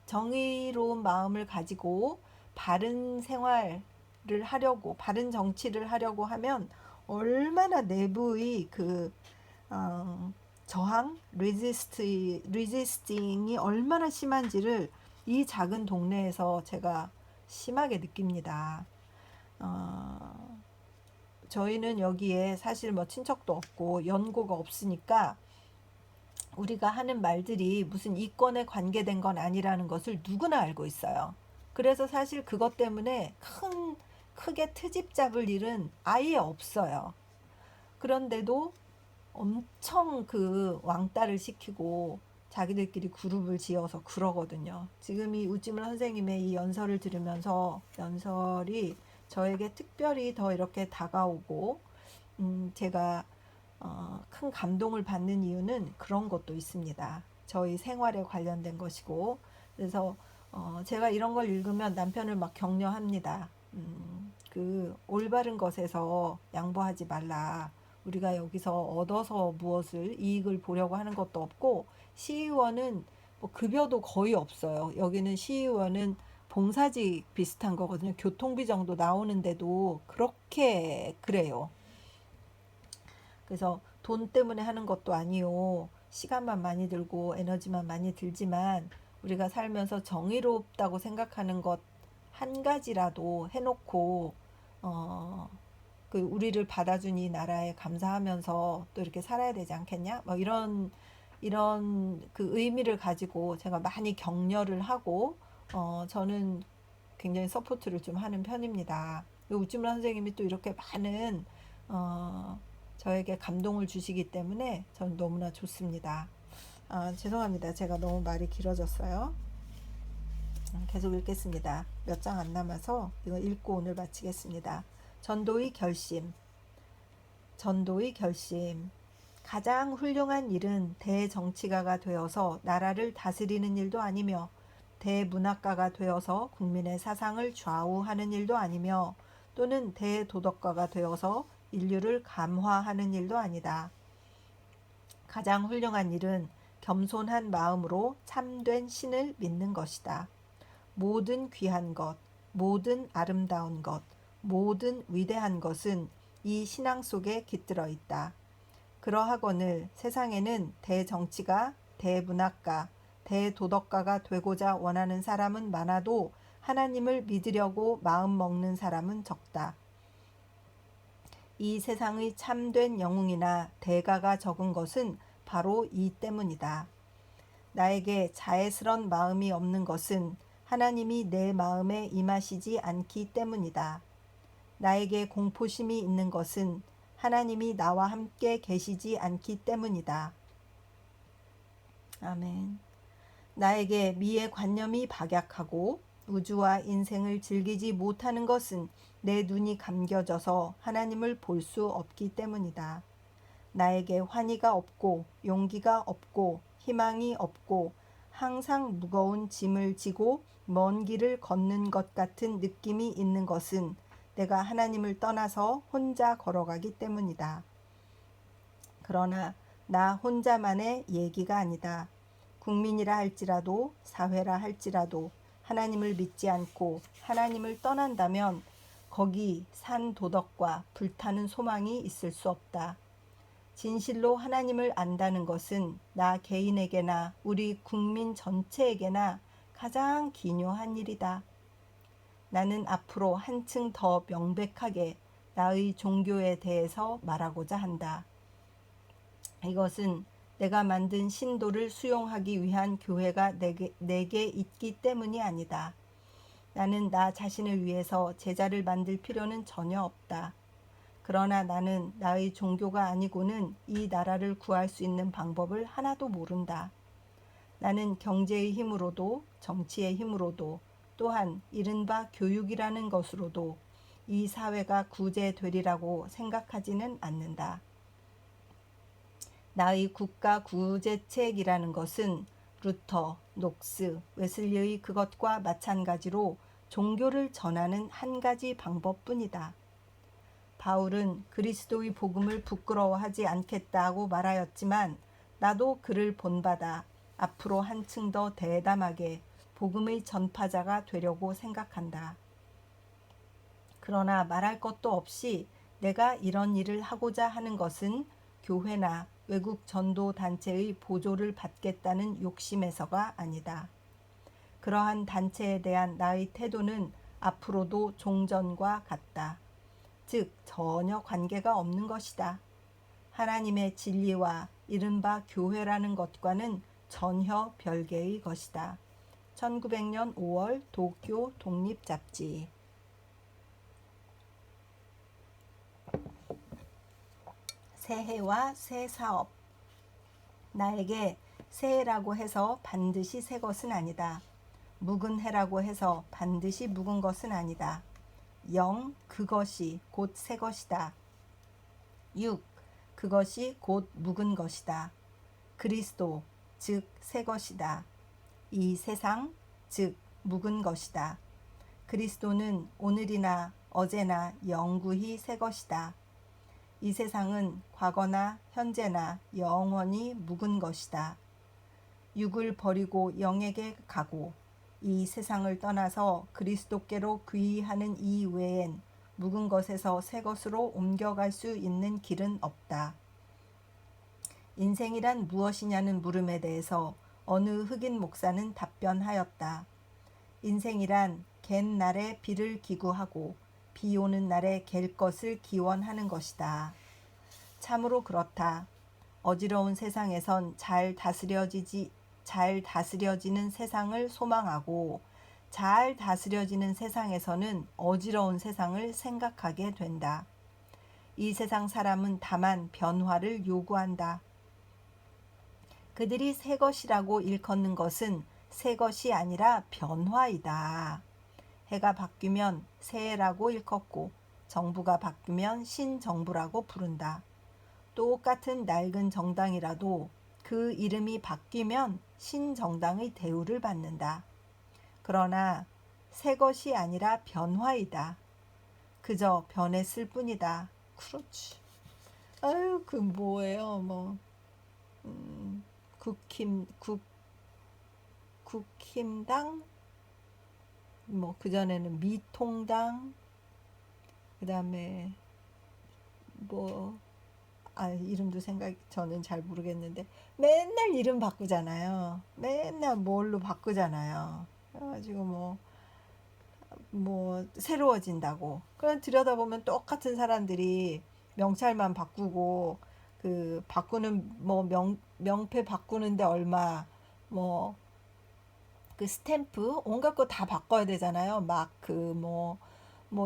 정의로운 마음을 가지고 바른 생활을 하려고, 바른 정치를 하려고 하면 얼마나 내부의 저항, 리지스팅이 얼마나 심한지를 이 작은 동네에서 제가 심하게 느낍니다. 저희는 여기에 사실 뭐 친척도 없고 연고가 없으니까 우리가 하는 말들이 무슨 이권에 관계된 건 아니라는 것을 누구나 알고 있어요. 그래서 사실 그것 때문에 크게 트집 잡을 일은 아예 없어요. 그런데도 엄청 그 왕따를 시키고 자기들끼리 그룹을 지어서 그러거든요. 지금 이 우찌물 선생님의 이 연설을 들으면서 연설이 저에게 특별히 더 이렇게 다가오고 제가 큰 감동을 받는 이유는 그런 것도 있습니다. 저희 생활에 관련된 것이고, 그래서 제가 이런 걸 읽으면 남편을 막 격려합니다. 그 올바른 것에서 양보하지 말라. 우리가 여기서 얻어서 무엇을 이익을 보려고 하는 것도 없고, 시의원은 뭐 급여도 거의 없어요. 여기는 시의원은 봉사직 비슷한 거거든요. 교통비 정도 나오는데도 그렇게 그래요. 그래서 돈 때문에 하는 것도 아니요. 시간만 많이 들고 에너지만 많이 들지만 우리가 살면서 정의롭다고 생각하는 것 한 가지라도 해놓고 그 우리를 받아준 이 나라에 감사하면서 또 이렇게 살아야 되지 않겠냐? 뭐 이런 그 의미를 가지고 제가 많이 격려를 하고 저는 굉장히 서포트를 좀 하는 편입니다. 우쭈라 선생님이 또 이렇게 많은 어, 저에게 감동을 주시기 때문에 저는 너무나 좋습니다. 죄송합니다. 제가 너무 말이 길어졌어요. 계속 읽겠습니다. 몇 장 안 남아서 이거 읽고 오늘 마치겠습니다. 전도의 결심. 전도의 결심. 가장 훌륭한 일은 대정치가가 되어서 나라를 다스리는 일도 아니며 대문학가가 되어서 국민의 사상을 좌우하는 일도 아니며 또는 대도덕가가 되어서 인류를 감화하는 일도 아니다. 가장 훌륭한 일은 겸손한 마음으로 참된 신을 믿는 것이다. 모든 귀한 것, 모든 아름다운 것, 모든 위대한 것은 이 신앙 속에 깃들어 있다. 그러하거늘 세상에는 대정치가, 대문학가, 대도덕가가 되고자 원하는 사람은 많아도 하나님을 믿으려고 마음 먹는 사람은 적다. 이 세상의 참된 영웅이나 대가가 적은 것은 바로 이 때문이다. 나에게 자애스런 마음이 없는 것은 하나님이 내 마음에 임하시지 않기 때문이다. 나에게 공포심이 있는 것은 하나님이 나와 함께 계시지 않기 때문이다. 아멘. 나에게 미의 관념이 박약하고 우주와 인생을 즐기지 못하는 것은 내 눈이 감겨져서 하나님을 볼 수 없기 때문이다. 나에게 환희가 없고 용기가 없고 희망이 없고 항상 무거운 짐을 지고 먼 길을 걷는 것 같은 느낌이 있는 것은 내가 하나님을 떠나서 혼자 걸어가기 때문이다. 그러나 나 혼자만의 얘기가 아니다. 국민이라 할지라도 사회라 할지라도 하나님을 믿지 않고 하나님을 떠난다면 거기 산 도덕과 불타는 소망이 있을 수 없다. 진실로 하나님을 안다는 것은 나 개인에게나 우리 국민 전체에게나 가장 기묘한 일이다. 나는 앞으로 한층 더 명백하게 나의 종교에 대해서 말하고자 한다. 이것은 내가 만든 신도를 수용하기 위한 교회가 내게 있기 때문이 아니다. 나는 나 자신을 위해서 제자를 만들 필요는 전혀 없다. 그러나 나는 나의 종교가 아니고는 이 나라를 구할 수 있는 방법을 하나도 모른다. 나는 경제의 힘으로도 정치의 힘으로도 또한 이른바 교육이라는 것으로도 이 사회가 구제되리라고 생각하지는 않는다. 나의 국가 구제책이라는 것은 루터, 녹스, 웨슬리의 그것과 마찬가지로 종교를 전하는 한 가지 방법뿐이다. 바울은 그리스도의 복음을 부끄러워하지 않겠다고 말하였지만 나도 그를 본받아 앞으로 한층 더 대담하게 복음의 전파자가 되려고 생각한다. 그러나 말할 것도 없이 내가 이런 일을 하고자 하는 것은 교회나 외국 전도 단체의 보조를 받겠다는 욕심에서가 아니다. 그러한 단체에 대한 나의 태도는 앞으로도 종전과 같다. 즉 전혀 관계가 없는 것이다. 하나님의 진리와 이른바 교회라는 것과는 전혀 별개의 것이다. 1900년 5월 도쿄 독립잡지. 새해와 새 사업. 나에게 새해라고 해서 반드시 새 것은 아니다. 묵은 해라고 해서 반드시 묵은 것은 아니다. 0. 그것이 곧 새 것이다. 6. 그것이 곧 묵은 것이다. 그리스도, 즉 새 것이다. 이 세상, 즉 묵은 것이다. 그리스도는 오늘이나 어제나 영구히 새 것이다. 이 세상은 과거나 현재나 영원히 묵은 것이다. 육을 버리고 영에게 가고 이 세상을 떠나서 그리스도께로 귀의하는 이 외엔 묵은 것에서 새 것으로 옮겨갈 수 있는 길은 없다. 인생이란 무엇이냐는 물음에 대해서 어느 흑인 목사는 답변하였다. 인생이란 갠 날에 비를 기구하고 비 오는 날에 갤 것을 기원하는 것이다. 참으로 그렇다. 어지러운 세상에선 잘 다스려지는 세상을 소망하고 잘 다스려지는 세상에서는 어지러운 세상을 생각하게 된다. 이 세상 사람은 다만 변화를 요구한다. 그들이 새 것이라고 일컫는 것은 새 것이 아니라 변화이다. 해가 바뀌면 새해라고 일컫고 정부가 바뀌면 신정부라고 부른다. 똑같은 낡은 정당이라도 그 이름이 바뀌면 신정당의 대우를 받는다. 그러나 새 것이 아니라 변화이다. 그저 변했을 뿐이다. 그렇지. 아유, 그 뭐예요? 국힘당, 그전에는 미통당, 그 다음에 이름도 저는 잘 모르겠는데 맨날 이름 바꾸잖아요. 맨날 뭘로 바꾸잖아요. 그래가지고 새로워진다고. 그럼 들여다보면 똑같은 사람들이 명찰만 바꾸고 그 바꾸는 명패 바꾸는데 얼마 그 스탬프 온갖 거 다 바꿔야 되잖아요. 마크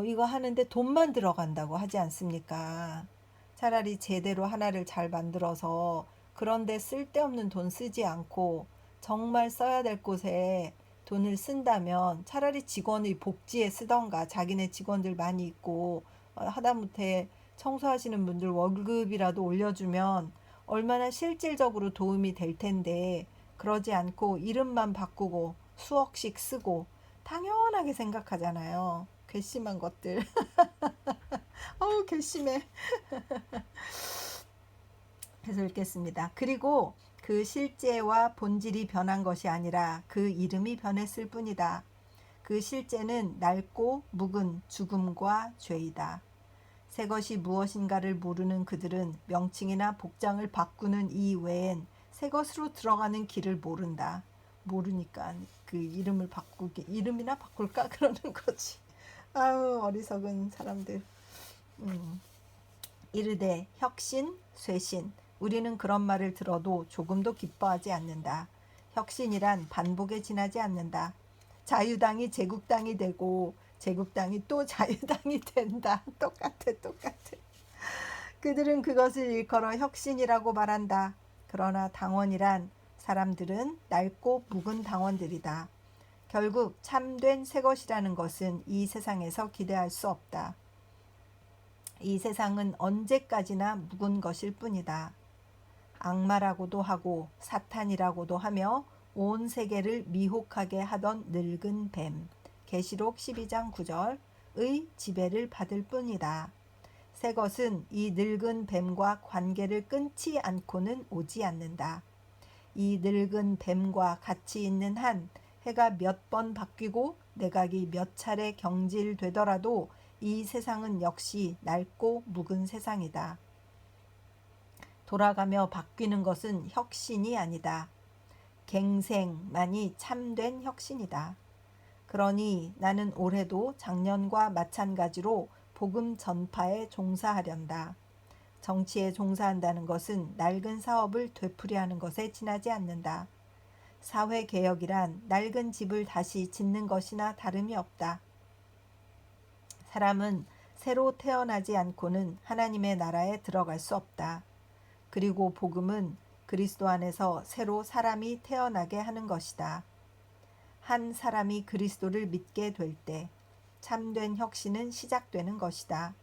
이거 하는데 돈만 들어간다고 하지 않습니까? 차라리 제대로 하나를 잘 만들어서 그런데 쓸데없는 돈 쓰지 않고 정말 써야 될 곳에 돈을 쓴다면 차라리 직원의 복지에 쓰던가 자기네 직원들 많이 있고 하다못해 청소하시는 분들 월급이라도 올려주면 얼마나 실질적으로 도움이 될 텐데 그러지 않고 이름만 바꾸고 수억씩 쓰고 당연하게 생각하잖아요. 괘씸한 것들. 어우, 괘씸해. 해서 읽겠습니다. 그리고 그 실제와 본질이 변한 것이 아니라 그 이름이 변했을 뿐이다. 그 실제는 낡고 묵은 죽음과 죄이다. 새 것이 무엇인가를 모르는 그들은 명칭이나 복장을 바꾸는 이외엔 새 것으로 들어가는 길을 모른다. 모르니까 그 이름이나 바꿀까 그러는 거지. 아유, 어리석은 사람들. 이르되 혁신, 쇄신. 우리는 그런 말을 들어도 조금도 기뻐하지 않는다. 혁신이란 반복에 지나지 않는다. 자유당이 제국당이 되고 제국당이 또 자유당이 된다. 똑같아. 그들은 그것을 일컬어 혁신이라고 말한다. 그러나 당원이란 사람들은 낡고 묵은 당원들이다. 결국 참된 새 것이라는 것은 이 세상에서 기대할 수 없다. 이 세상은 언제까지나 묵은 것일 뿐이다. 악마라고도 하고 사탄이라고도 하며 온 세계를 미혹하게 하던 늙은 뱀, 계시록 12장 9절의 지배를 받을 뿐이다. 새 것은 이 늙은 뱀과 관계를 끊지 않고는 오지 않는다. 이 늙은 뱀과 같이 있는 한 해가 몇 번 바뀌고 내각이 몇 차례 경질되더라도 이 세상은 역시 낡고 묵은 세상이다. 돌아가며 바뀌는 것은 혁신이 아니다. 갱생만이 참된 혁신이다. 그러니 나는 올해도 작년과 마찬가지로 복음 전파에 종사하련다. 정치에 종사한다는 것은 낡은 사업을 되풀이하는 것에 지나지 않는다. 사회개혁이란 낡은 집을 다시 짓는 것이나 다름이 없다. 사람은 새로 태어나지 않고는 하나님의 나라에 들어갈 수 없다. 그리고 복음은 그리스도 안에서 새로 사람이 태어나게 하는 것이다. 한 사람이 그리스도를 믿게 될 때 참된 혁신은 시작되는 것이다.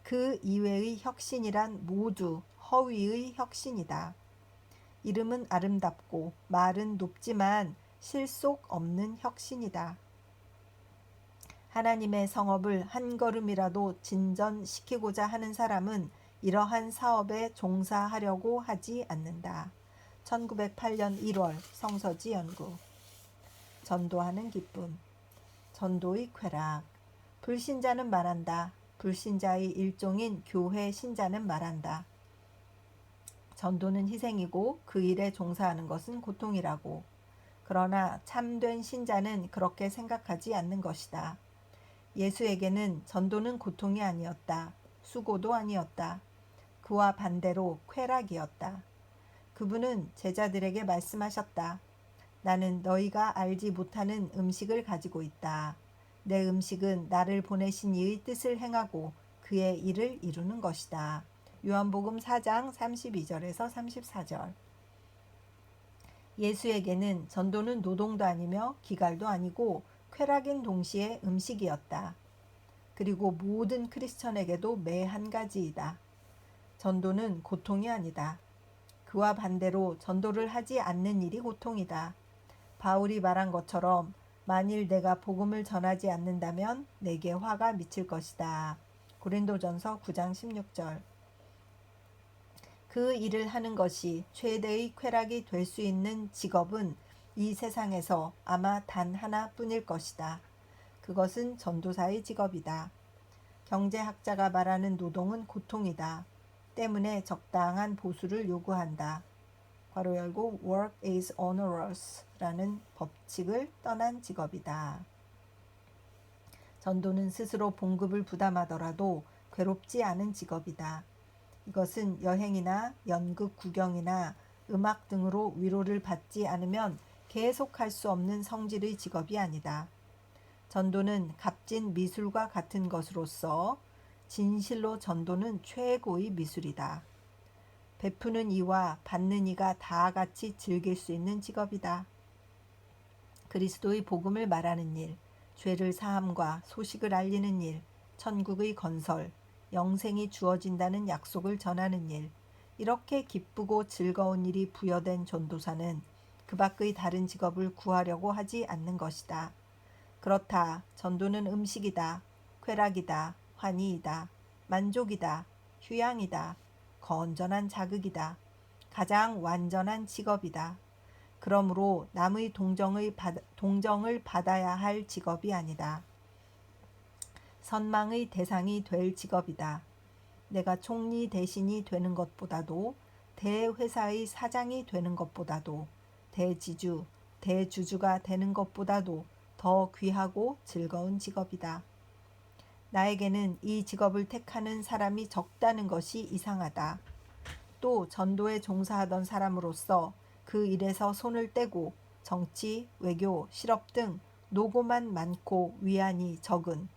그 이외의 혁신이란 모두 허위의 혁신이다. 이름은 아름답고 말은 높지만 실속 없는 혁신이다. 하나님의 성업을 한 걸음이라도 진전시키고자 하는 사람은 이러한 사업에 종사하려고 하지 않는다. 1908년 1월 성서지 연구. 전도하는 기쁨. 전도의 쾌락. 불신자는 말한다. 불신자의 일종인 교회 신자는 말한다. 전도는 희생이고 그 일에 종사하는 것은 고통이라고. 그러나 참된 신자는 그렇게 생각하지 않는 것이다. 예수에게는 전도는 고통이 아니었다. 수고도 아니었다. 그와 반대로 쾌락이었다. 그분은 제자들에게 말씀하셨다. 나는 너희가 알지 못하는 음식을 가지고 있다. 내 음식은 나를 보내신 이의 뜻을 행하고 그의 일을 이루는 것이다. 요한복음 4장 32절에서 34절. 예수에게는 전도는 노동도 아니며 기갈도 아니고 쾌락인 동시에 음식이었다. 그리고 모든 크리스천에게도 매 한 가지이다. 전도는 고통이 아니다. 그와 반대로 전도를 하지 않는 일이 고통이다. 바울이 말한 것처럼 만일 내가 복음을 전하지 않는다면 내게 화가 미칠 것이다. 고린도전서 9장 16절. 그 일을 하는 것이 최대의 쾌락이 될 수 있는 직업은 이 세상에서 아마 단 하나뿐일 것이다. 그것은 전도사의 직업이다. 경제학자가 말하는 노동은 고통이다. 때문에 적당한 보수를 요구한다. 괄호 열고 work is onerous 라는 법칙을 떠난 직업이다. 전도는 스스로 봉급을 부담하더라도 괴롭지 않은 직업이다. 이것은 여행이나 연극 구경이나 음악 등으로 위로를 받지 않으면 계속할 수 없는 성질의 직업이 아니다. 전도는 값진 미술과 같은 것으로서 진실로 전도는 최고의 미술이다. 베푸는 이와 받는 이가 다 같이 즐길 수 있는 직업이다. 그리스도의 복음을 말하는 일, 죄를 사함과 소식을 알리는 일, 천국의 건설, 영생이 주어진다는 약속을 전하는 일, 이렇게 기쁘고 즐거운 일이 부여된 전도사는 그 밖의 다른 직업을 구하려고 하지 않는 것이다. 그렇다. 전도는 음식이다. 쾌락이다. 환희이다. 만족이다. 휴양이다. 건전한 자극이다. 가장 완전한 직업이다. 그러므로 남의 동정을 받아야 할 직업이 아니다. 선망의 대상이 될 직업이다. 내가 총리 대신이 되는 것보다도 대회사의 사장이 되는 것보다도 대주주가 되는 것보다도 더 귀하고 즐거운 직업이다. 나에게는 이 직업을 택하는 사람이 적다는 것이 이상하다. 또 전도에 종사하던 사람으로서 그 일에서 손을 떼고 정치, 외교, 실업 등 노고만 많고 위안이 적은,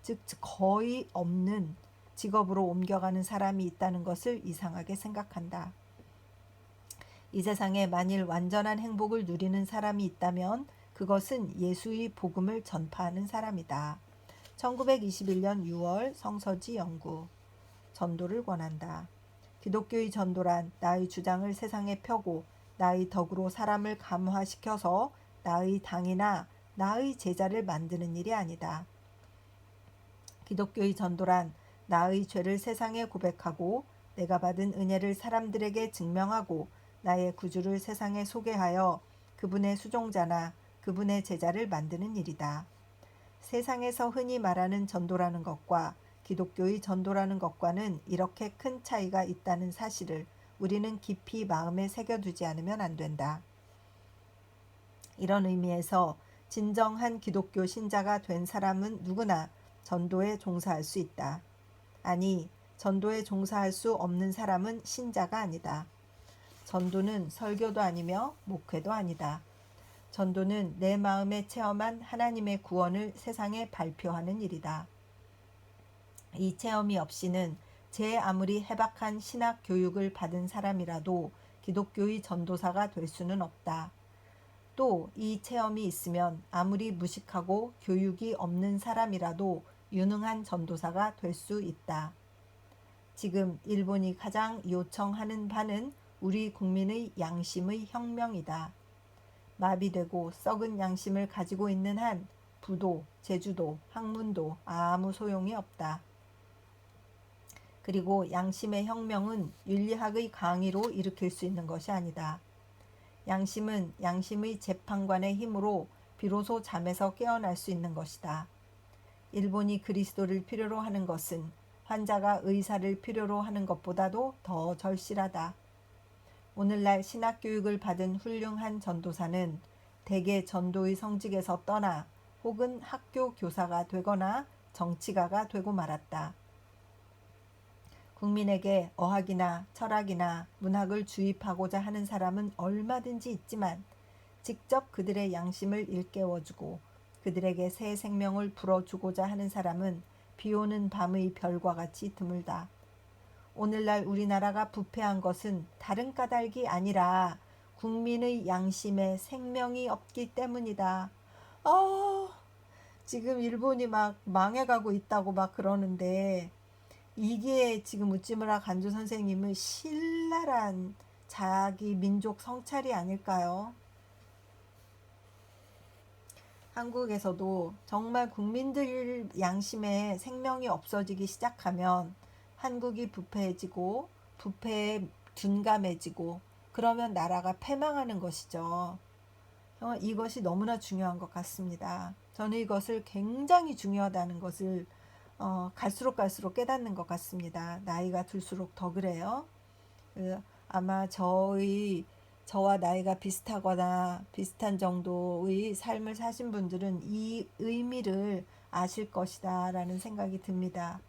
즉 거의 없는 직업으로 옮겨가는 사람이 있다는 것을 이상하게 생각한다. 이 세상에 만일 완전한 행복을 누리는 사람이 있다면 그것은 예수의 복음을 전파하는 사람이다. 1921년 6월 성서지 연구. 전도를 권한다. 기독교의 전도란 나의 주장을 세상에 펴고 나의 덕으로 사람을 감화시켜서 나의 당이나 나의 제자를 만드는 일이 아니다. 기독교의 전도란 나의 죄를 세상에 고백하고 내가 받은 은혜를 사람들에게 증명하고 나의 구주를 세상에 소개하여 그분의 수종자나 그분의 제자를 만드는 일이다. 세상에서 흔히 말하는 전도라는 것과 기독교의 전도라는 것과는 이렇게 큰 차이가 있다는 사실을 우리는 깊이 마음에 새겨두지 않으면 안 된다. 이런 의미에서 진정한 기독교 신자가 된 사람은 누구나 전도에 종사할 수 있다. 아니, 전도에 종사할 수 없는 사람은 신자가 아니다. 전도는 설교도 아니며 목회도 아니다. 전도는 내 마음에 체험한 하나님의 구원을 세상에 발표하는 일이다. 이 체험이 없이는 제 아무리 해박한 신학 교육을 받은 사람이라도 기독교의 전도사가 될 수는 없다. 또 이 체험이 있으면 아무리 무식하고 교육이 없는 사람이라도 유능한 전도사가 될 수 있다. 지금 일본이 가장 요청하는 바는 우리 국민의 양심의 혁명이다. 마비되고 썩은 양심을 가지고 있는 한 부도, 제주도, 학문도 아무 소용이 없다. 그리고 양심의 혁명은 윤리학의 강의로 일으킬 수 있는 것이 아니다. 양심은 양심의 재판관의 힘으로 비로소 잠에서 깨어날 수 있는 것이다. 일본이 그리스도를 필요로 하는 것은 환자가 의사를 필요로 하는 것보다도 더 절실하다. 오늘날 신학교육을 받은 훌륭한 전도사는 대개 전도의 성직에서 떠나 혹은 학교 교사가 되거나 정치가가 되고 말았다. 국민에게 어학이나 철학이나 문학을 주입하고자 하는 사람은 얼마든지 있지만 직접 그들의 양심을 일깨워주고 그들에게 새 생명을 불어주고자 하는 사람은 비오는 밤의 별과 같이 드물다. 오늘날 우리나라가 부패한 것은 다른 까닭이 아니라 국민의 양심에 생명이 없기 때문이다. 지금 일본이 막 망해가고 있다고 막 그러는데 이게 지금 우찌무라 간조 선생님의 신랄한 자기 민족 성찰이 아닐까요? 한국에서도 정말 국민들 양심에 생명이 없어지기 시작하면 한국이 부패해지고 부패에 둔감해지고 그러면 나라가 패망하는 것이죠. 이것이 너무나 중요한 것 같습니다. 저는 이것을 굉장히 중요하다는 것을 갈수록 깨닫는 것 같습니다. 나이가 들수록 더 그래요. 아마 저와 나이가 비슷하거나 비슷한 정도의 삶을 사신 분들은 이 의미를 아실 것이다 라는 생각이 듭니다.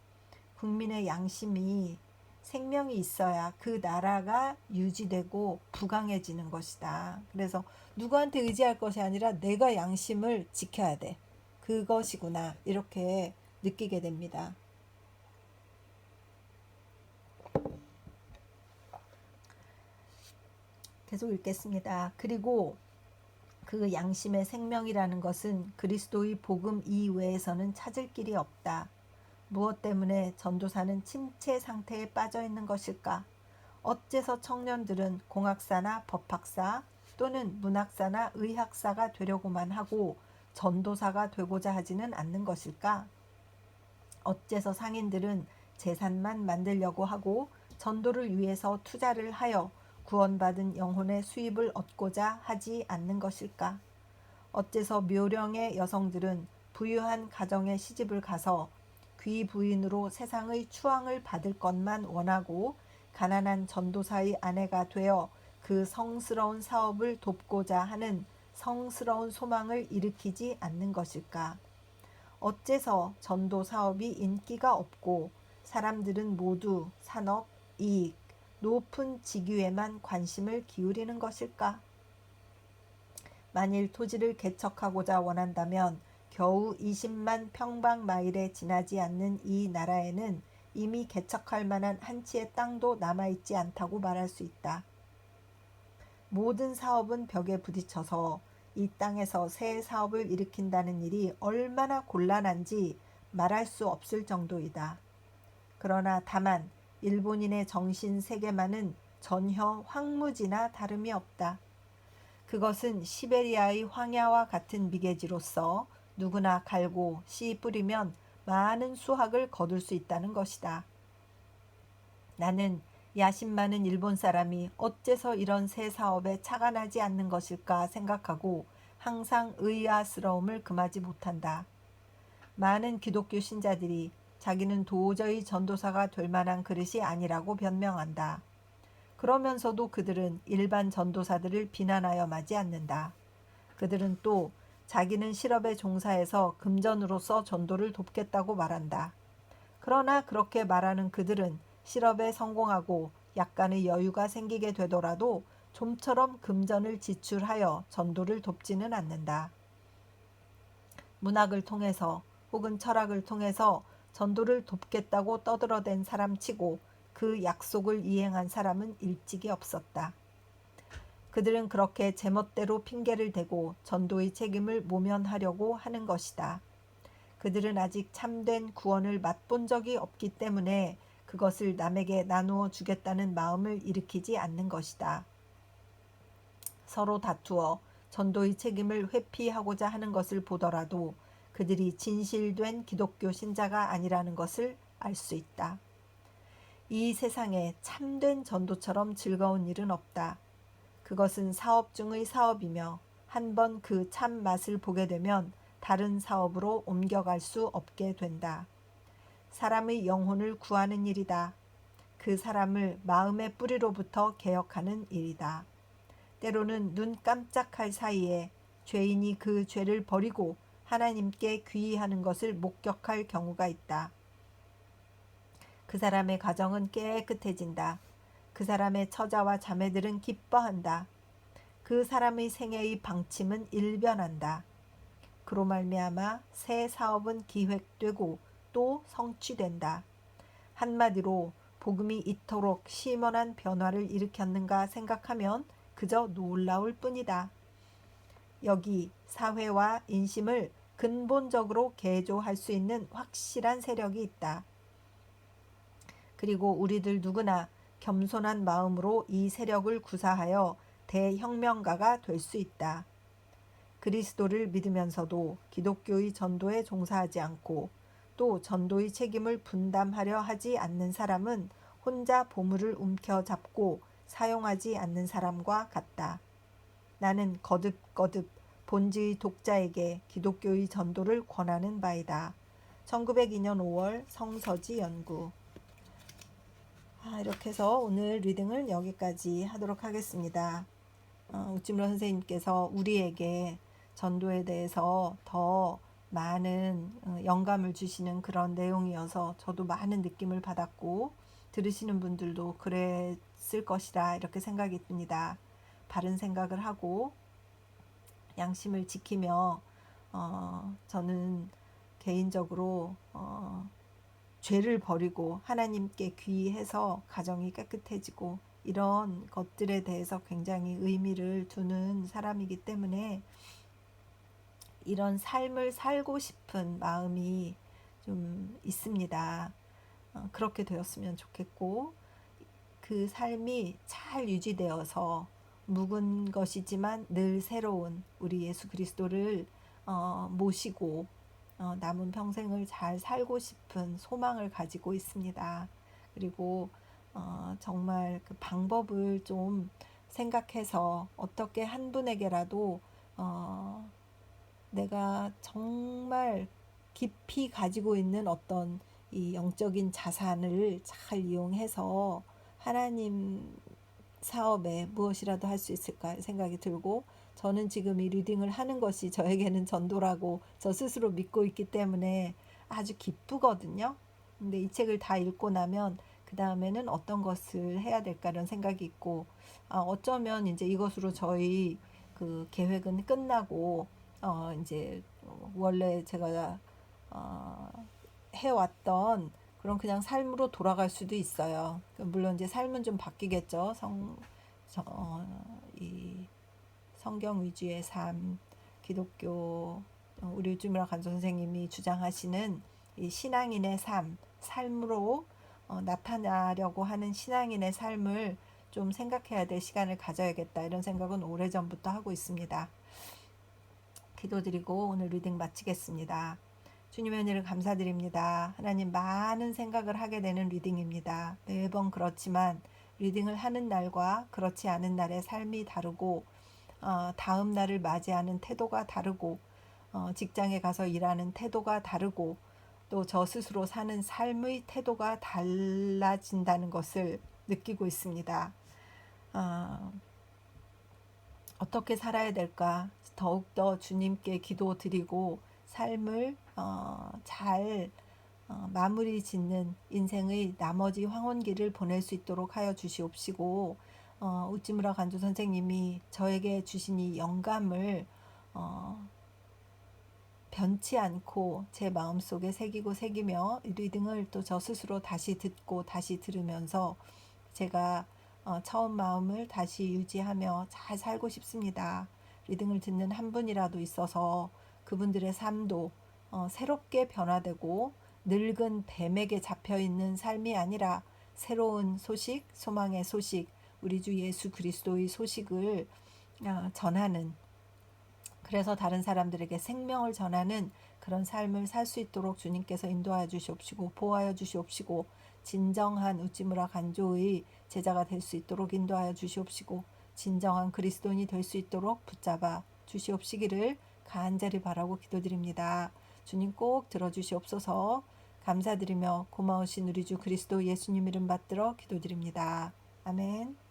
국민의 양심이 생명이 있어야 그 나라가 유지되고 부강해지는 것이다. 그래서 누구한테 의지할 것이 아니라 내가 양심을 지켜야 돼. 그것이구나. 이렇게 느끼게 됩니다. 계속 읽겠습니다. 그리고 그 양심의 생명이라는 것은 그리스도의 복음 이외에서는 찾을 길이 없다. 무엇 때문에 전도사는 침체 상태에 빠져 있는 것일까? 어째서 청년들은 공학사나 법학사 또는 문학사나 의학사가 되려고만 하고 전도사가 되고자 하지는 않는 것일까? 어째서 상인들은 재산만 만들려고 하고 전도를 위해서 투자를 하여 구원받은 영혼의 수입을 얻고자 하지 않는 것일까? 어째서 묘령의 여성들은 부유한 가정에 시집을 가서 귀부인으로 세상의 추앙을 받을 것만 원하고 가난한 전도사의 아내가 되어 그 성스러운 사업을 돕고자 하는 성스러운 소망을 일으키지 않는 것일까? 어째서 전도 사업이 인기가 없고 사람들은 모두 산업, 이익, 높은 직위에만 관심을 기울이는 것일까? 만일 토지를 개척하고자 원한다면 겨우 20만 평방마일에 지나지 않는 이 나라에는 이미 개척할 만한 한 치의 땅도 남아있지 않다고 말할 수 있다. 모든 사업은 벽에 부딪혀서 이 땅에서 새 사업을 일으킨다는 일이 얼마나 곤란한지 말할 수 없을 정도이다. 그러나 다만 일본인의 정신 세계만은 전혀 황무지나 다름이 없다. 그것은 시베리아의 황야와 같은 미개지로서 누구나 갈고 씨 뿌리면 많은 수확을 거둘 수 있다는 것이다. 나는 야심 많은 일본 사람이 어째서 이런 새 사업에 차가 나지 않는 것일까 생각하고 항상 의아스러움을 금하지 못한다. 많은 기독교 신자들이 자기는 도저히 전도사가 될 만한 그릇이 아니라고 변명한다. 그러면서도 그들은 일반 전도사들을 비난하여 마지 않는다. 그들은 또 자기는 실업에 종사해서 금전으로서 전도를 돕겠다고 말한다. 그러나 그렇게 말하는 그들은 실업에 성공하고 약간의 여유가 생기게 되더라도 좀처럼 금전을 지출하여 전도를 돕지는 않는다. 문학을 통해서 혹은 철학을 통해서 전도를 돕겠다고 떠들어댄 사람치고 그 약속을 이행한 사람은 일찍이 없었다. 그들은 그렇게 제멋대로 핑계를 대고 전도의 책임을 모면하려고 하는 것이다. 그들은 아직 참된 구원을 맛본 적이 없기 때문에 그것을 남에게 나누어 주겠다는 마음을 일으키지 않는 것이다. 서로 다투어 전도의 책임을 회피하고자 하는 것을 보더라도 그들이 진실된 기독교 신자가 아니라는 것을 알 수 있다. 이 세상에 참된 전도처럼 즐거운 일은 없다. 그것은 사업 중의 사업이며 한번 그 참 맛을 보게 되면 다른 사업으로 옮겨갈 수 없게 된다. 사람의 영혼을 구하는 일이다. 그 사람을 마음의 뿌리로부터 개혁하는 일이다. 때로는 눈 깜짝할 사이에 죄인이 그 죄를 버리고 하나님께 귀의하는 것을 목격할 경우가 있다. 그 사람의 가정은 깨끗해진다. 그 사람의 처자와 자매들은 기뻐한다. 그 사람의 생애의 방침은 일변한다. 그로 말미암아 새 사업은 기획되고 또 성취된다. 한마디로 복음이 이토록 시원한 변화를 일으켰는가 생각하면 그저 놀라울 뿐이다. 여기 사회와 인심을 근본적으로 개조할 수 있는 확실한 세력이 있다. 그리고 우리들 누구나 겸손한 마음으로 이 세력을 구사하여 대혁명가가 될 수 있다. 그리스도를 믿으면서도 기독교의 전도에 종사하지 않고 또 전도의 책임을 분담하려 하지 않는 사람은 혼자 보물을 움켜잡고 사용하지 않는 사람과 같다. 나는 거듭거듭 본지의 독자에게 기독교의 전도를 권하는 바이다. 1902년 5월 성서지 연구. 이렇게 해서 오늘 리딩을 여기까지 하도록 하겠습니다. 우찌무라 선생님께서 우리에게 전도에 대해서 더 많은 영감을 주시는 그런 내용이어서 저도 많은 느낌을 받았고 들으시는 분들도 그랬을 것이라 이렇게 생각이 듭니다. 바른 생각을 하고 양심을 지키며 저는 개인적으로 죄를 버리고 하나님께 귀의해서 가정이 깨끗해지고 이런 것들에 대해서 굉장히 의미를 두는 사람이기 때문에 이런 삶을 살고 싶은 마음이 좀 있습니다. 그렇게 되었으면 좋겠고 그 삶이 잘 유지되어서 묵은 것이지만 늘 새로운 우리 예수 그리스도를 모시고 남은 평생을 잘 살고 싶은 소망을 가지고 있습니다. 그리고 정말 그 방법을 좀 생각해서 어떻게 한 분에게라도 내가 정말 깊이 가지고 있는 어떤 이 영적인 자산을 잘 이용해서 하나님 사업에 무엇이라도 할 수 있을까 생각이 들고 저는 지금 이 리딩을 하는 것이 저에게는 전도라고 저 스스로 믿고 있기 때문에 아주 기쁘거든요. 근데 이 책을 다 읽고 나면 그 다음에는 어떤 것을 해야 될까 이런 생각이 있고 어쩌면 이제 이것으로 저희 그 계획은 끝나고 이제 원래 제가 해왔던 그런 그냥 삶으로 돌아갈 수도 있어요. 물론 이제 삶은 좀 바뀌겠죠. 이 성경 위주의 삶, 기독교 우리 유주미라 간조 선생님이 주장하시는 이 신앙인의 삶으로 나타나려고 하는 신앙인의 삶을 좀 생각해야 될 시간을 가져야겠다 이런 생각은 오래전부터 하고 있습니다. 기도드리고 오늘 리딩 마치겠습니다. 주님의 은혜를 감사드립니다. 하나님 많은 생각을 하게 되는 리딩입니다. 매번 그렇지만 리딩을 하는 날과 그렇지 않은 날의 삶이 다르고 다음 날을 맞이하는 태도가 다르고 직장에 가서 일하는 태도가 다르고 또 저 스스로 사는 삶의 태도가 달라진다는 것을 느끼고 있습니다. 어떻게 살아야 될까? 더욱더 주님께 기도드리고 삶을 잘 마무리 짓는 인생의 나머지 황혼기를 보낼 수 있도록 하여 주시옵시고 우찌무라 간조 선생님이 저에게 주신 이 영감을 변치 않고 제 마음속에 새기며 리딩을 또 저 스스로 다시 듣고 다시 들으면서 제가 처음 마음을 다시 유지하며 잘 살고 싶습니다. 리딩을 듣는 한 분이라도 있어서 그분들의 삶도 새롭게 변화되고 늙은 뱀에게 잡혀 있는 삶이 아니라 새로운 소식, 소망의 소식, 우리 주 예수 그리스도의 소식을 전하는, 그래서 다른 사람들에게 생명을 전하는 그런 삶을 살 수 있도록 주님께서 인도하여 주시옵시고 보호하여 주시옵시고 진정한 우찌무라 간조의 제자가 될 수 있도록 인도하여 주시옵시고 진정한 그리스도인이 될 수 있도록 붙잡아 주시옵시기를 간절히 바라고 기도드립니다. 주님 꼭 들어주시옵소서. 감사드리며 고마우신 우리 주 그리스도 예수님 이름 받들어 기도드립니다. 아멘.